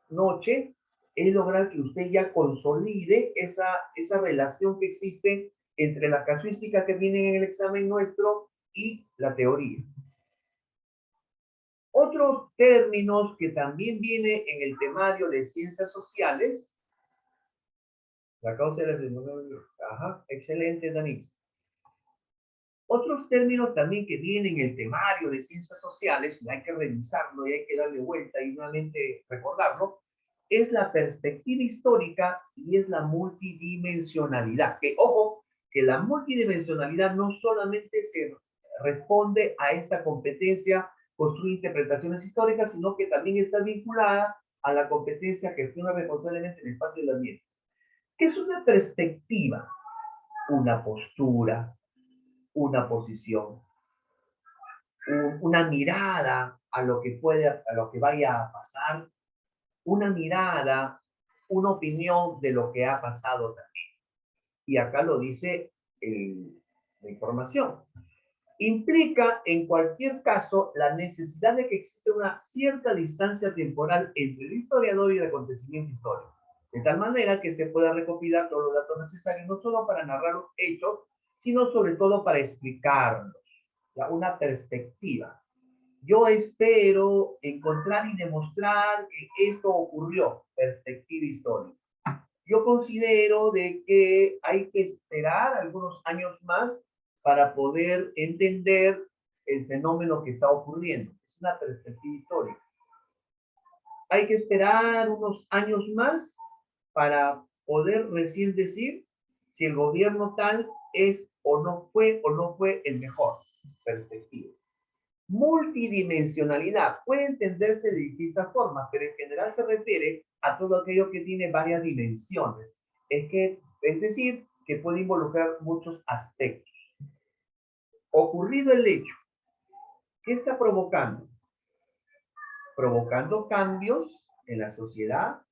noche es lograr que usted ya consolide esa relación que existe entre la casuística que viene en el examen nuestro y la teoría. Otros términos que también viene en el temario de ciencias sociales, la causa de la... Ajá, excelente, Danix. Otros términos también que vienen en el temario de ciencias sociales, y hay que revisarlo y hay que darle vuelta y nuevamente recordarlo, es la perspectiva histórica y es la multidimensionalidad. Que, ojo, que la multidimensionalidad no solamente se responde a esta competencia construir interpretaciones históricas, sino que también está vinculada a la competencia gestiona responsablemente el espacio del ambiente. ¿Qué es una perspectiva? Una postura, una posición, una mirada a lo que vaya a pasar, una mirada, una opinión de lo que ha pasado también. Y acá lo dice la información. Implica, en cualquier caso, la necesidad de que exista una cierta distancia temporal entre el historiador y el acontecimiento histórico, de tal manera que se pueda recopilar todos los datos necesarios, no solo para narrar los hechos, sino sobre todo para explicarlos. Una perspectiva. Yo espero encontrar y demostrar que esto ocurrió, perspectiva histórica. Yo considero de que hay que esperar algunos años más para poder entender el fenómeno que está ocurriendo. Es una perspectiva histórica. Hay que esperar unos años más para poder recién decir si el gobierno tal es o no fue el mejor. Perspectiva. Multidimensionalidad puede entenderse de distintas formas, pero en general se refiere a todo aquello que tiene varias dimensiones. Es decir, que puede involucrar muchos aspectos. Ocurrido el hecho, ¿qué está provocando? Provocando cambios en la sociedad,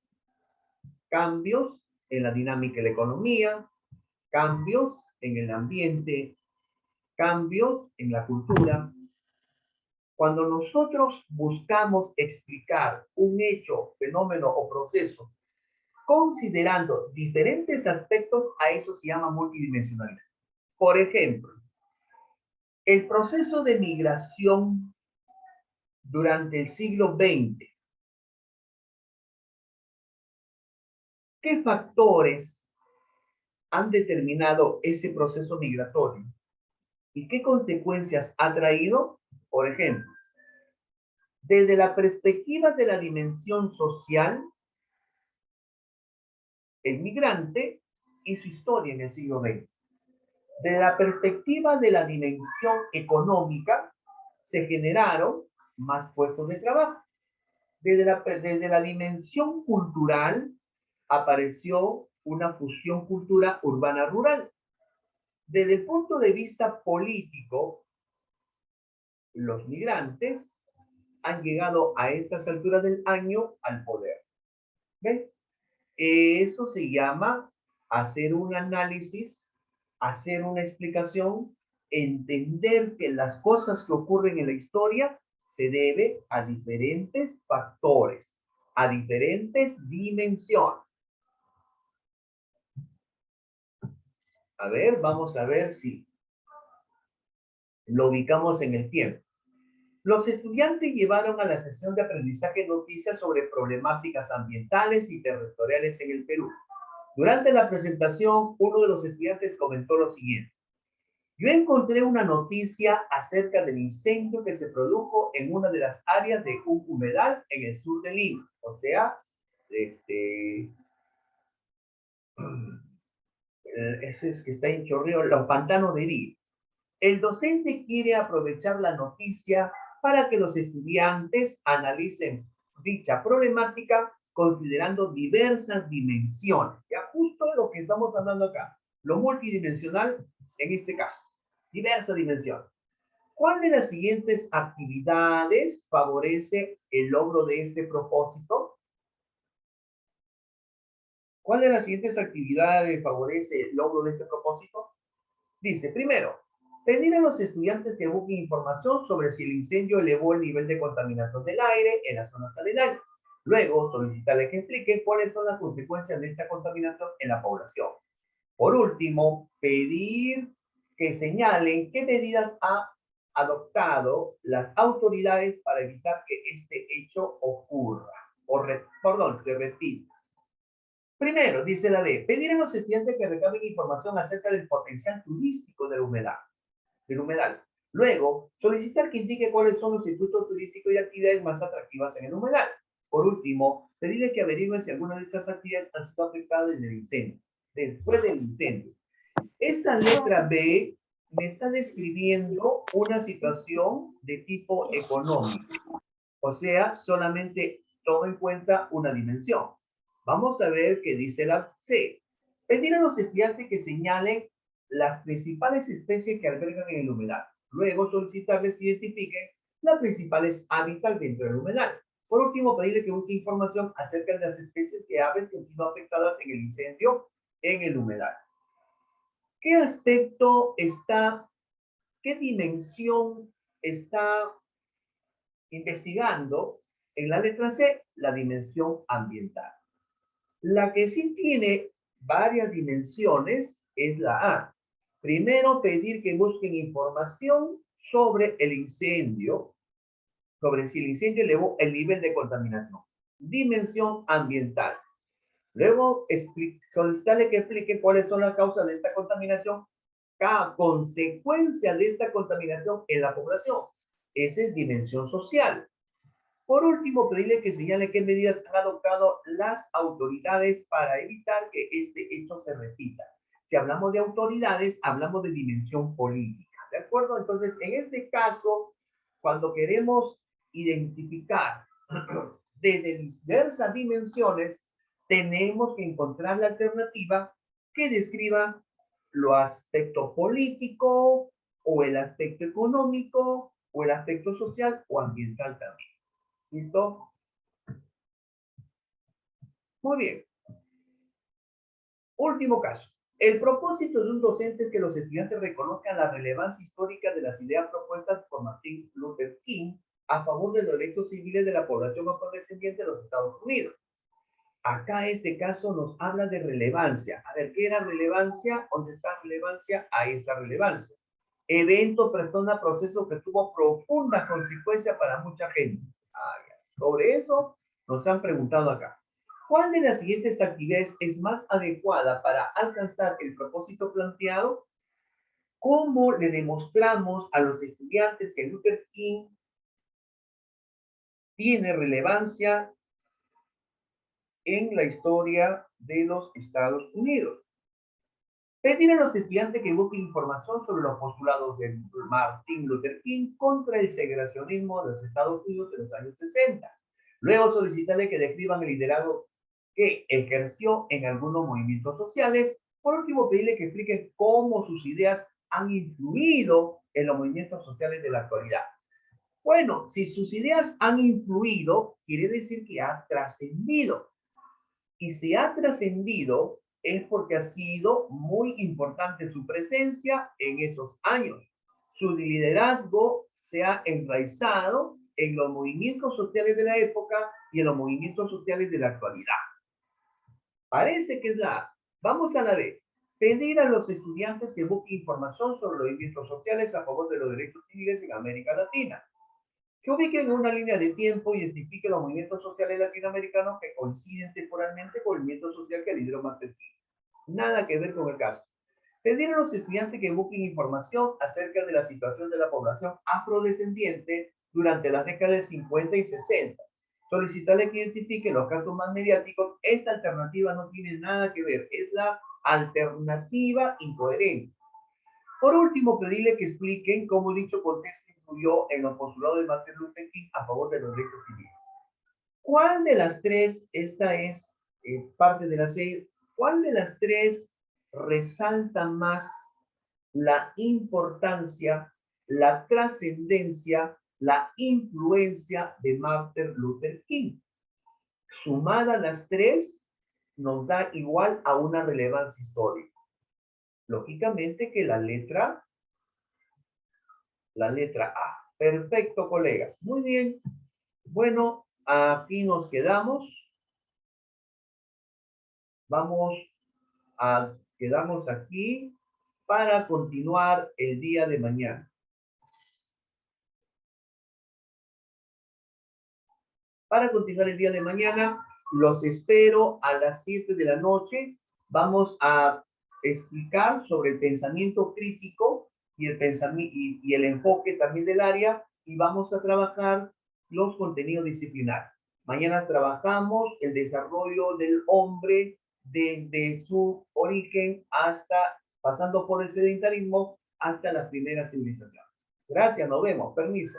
cambios en la dinámica de la economía, cambios en el ambiente, cambios en la cultura. Cuando nosotros buscamos explicar un hecho, fenómeno o proceso, considerando diferentes aspectos, a eso se llama multidimensionalidad. Por ejemplo, el proceso de migración durante el siglo XX. ¿Qué factores han determinado ese proceso migratorio y qué consecuencias ha traído. Por ejemplo, desde la perspectiva de la dimensión social, el migrante y su historia en el siglo XX. Desde la perspectiva de la dimensión económica, se generaron más puestos de trabajo. Desde la dimensión cultural, apareció una fusión cultura urbana-rural. Desde el punto de vista político, los migrantes han llegado a estas alturas del año al poder. ¿Ven? Eso se llama hacer un análisis, hacer una explicación, entender que las cosas que ocurren en la historia se debe a diferentes factores, a diferentes dimensiones. A ver, vamos a ver si lo ubicamos en el tiempo. Los estudiantes llevaron a la sesión de aprendizaje noticias sobre problemáticas ambientales y territoriales en el Perú. Durante la presentación, uno de los estudiantes comentó lo siguiente: yo encontré una noticia acerca del incendio que se produjo en una de las áreas de un humedal en el sur de Lima, o sea, ese es que está en Chorrillos, los pantanos de Irí. El docente quiere aprovechar la noticia para que los estudiantes analicen dicha problemática considerando diversas dimensiones. Ya justo lo que estamos hablando acá, lo multidimensional en este caso, diversas dimensiones. ¿Cuál de las siguientes actividades favorece el logro de este propósito? ¿Cuál de las siguientes actividades favorece el logro de este propósito? Dice, primero, pedir a los estudiantes que busquen información sobre si el incendio elevó el nivel de contaminación del aire en las zonas aledañas. Luego, solicitarles que expliquen cuáles son las consecuencias de esta contaminación en la población. Por último, pedir que señalen qué medidas ha adoptado las autoridades para evitar que este hecho ocurra, se repita. Primero, dice la ley, pedir a los estudiantes que recaben información acerca del potencial turístico del humedal. Luego, solicitar que indique cuáles son los circuitos turísticos y actividades más atractivas en el humedal. Por último, pedirle que averigüen si alguna de estas actividades han sido afectadas en el incendio, después del incendio. Esta letra B me está describiendo una situación de tipo económico, o sea, solamente toma en cuenta una dimensión. Vamos a ver qué dice la C. Pedir a los estudiantes que señalen las principales especies que albergan en el humedal. Luego solicitarles que identifiquen las principales hábitats dentro del humedal. Por último, pedirle que busque información acerca de las especies de aves que han sido afectadas en el incendio en el humedal. ¿Qué aspecto está, qué dimensión está investigando? En la letra C, la dimensión ambiental. La que sí tiene varias dimensiones es la A. Primero, pedir que busquen información sobre el incendio, sobre si el incendio elevó el nivel de contaminación. Dimensión ambiental. Luego, solicitarle que explique cuáles son las causas de esta contaminación, cada consecuencia de esta contaminación en la población. Esa es dimensión social. Por último, pedirle que señale qué medidas han adoptado las autoridades para evitar que este hecho se repita. Si hablamos de autoridades, hablamos de dimensión política, ¿de acuerdo? Entonces, en este caso, cuando queremos identificar desde diversas dimensiones, tenemos que encontrar la alternativa que describa lo aspecto político, o el aspecto económico, o el aspecto social o ambiental también. ¿Listo? Muy bien. Último caso. El propósito de un docente es que los estudiantes reconozcan la relevancia histórica de las ideas propuestas por Martin Luther King a favor de los derechos civiles de la población afrodescendiente de los Estados Unidos. Acá este caso nos habla de relevancia. A ver, ¿qué era relevancia? ¿Dónde está relevancia? Ahí está relevancia. Evento, persona, proceso que tuvo profundas consecuencias para mucha gente. Sobre eso nos han preguntado acá. ¿Cuál de las siguientes actividades es más adecuada para alcanzar el propósito planteado? ¿Cómo le demostramos a los estudiantes que Luther King tiene relevancia en la historia de los Estados Unidos? Pedir a los estudiantes que busquen información sobre los postulados de Martin Luther King contra el segregacionismo de los Estados Unidos en los años 60. Luego solicitarle que describan el liderazgo que ejerció en algunos movimientos sociales. Por último, pedirle que expliquen cómo sus ideas han influido en los movimientos sociales de la actualidad. Bueno, si sus ideas han influido, quiere decir que ha trascendido. Y si ha trascendido, es porque ha sido muy importante su presencia en esos años. Su liderazgo se ha enraizado en los movimientos sociales de la época y en los movimientos sociales de la actualidad. Parece que es la A. Vamos a la B. Pedir a los estudiantes que busquen información sobre los movimientos sociales a favor de los derechos civiles en América Latina. Que ubiquen en una línea de tiempo y identifiquen los movimientos sociales latinoamericanos que coinciden temporalmente con el movimiento social que lideró Martin King. Nada que ver con el caso. Pedir a los estudiantes que busquen información acerca de la situación de la población afrodescendiente durante las décadas 50 y 60. Solicitarles que identifiquen los casos más mediáticos. Esta alternativa no tiene nada que ver, es la alternativa incoherente. Por último, pedirle que expliquen cómo dicho contexto influyó en los postulados de Martin Luther King a favor de los derechos civiles. ¿Cuál de las tres, esta es parte de la serie, cuál de las tres resalta más la importancia, la trascendencia, la influencia de Martin Luther King? Sumada las tres, nos da igual a una relevancia histórica. Lógicamente que la letra A. Perfecto, colegas. Muy bien. Bueno, aquí nos quedamos. Vamos a quedarnos aquí para continuar el día de mañana. Para continuar el día de mañana, los espero a las 7 de la noche. Vamos a explicar sobre el pensamiento crítico y el enfoque también del área, y vamos a trabajar los contenidos disciplinarios. Mañana trabajamos el desarrollo del hombre desde su origen hasta, pasando por el sedentarismo, hasta la primera civilización. Gracias, nos vemos. Permiso.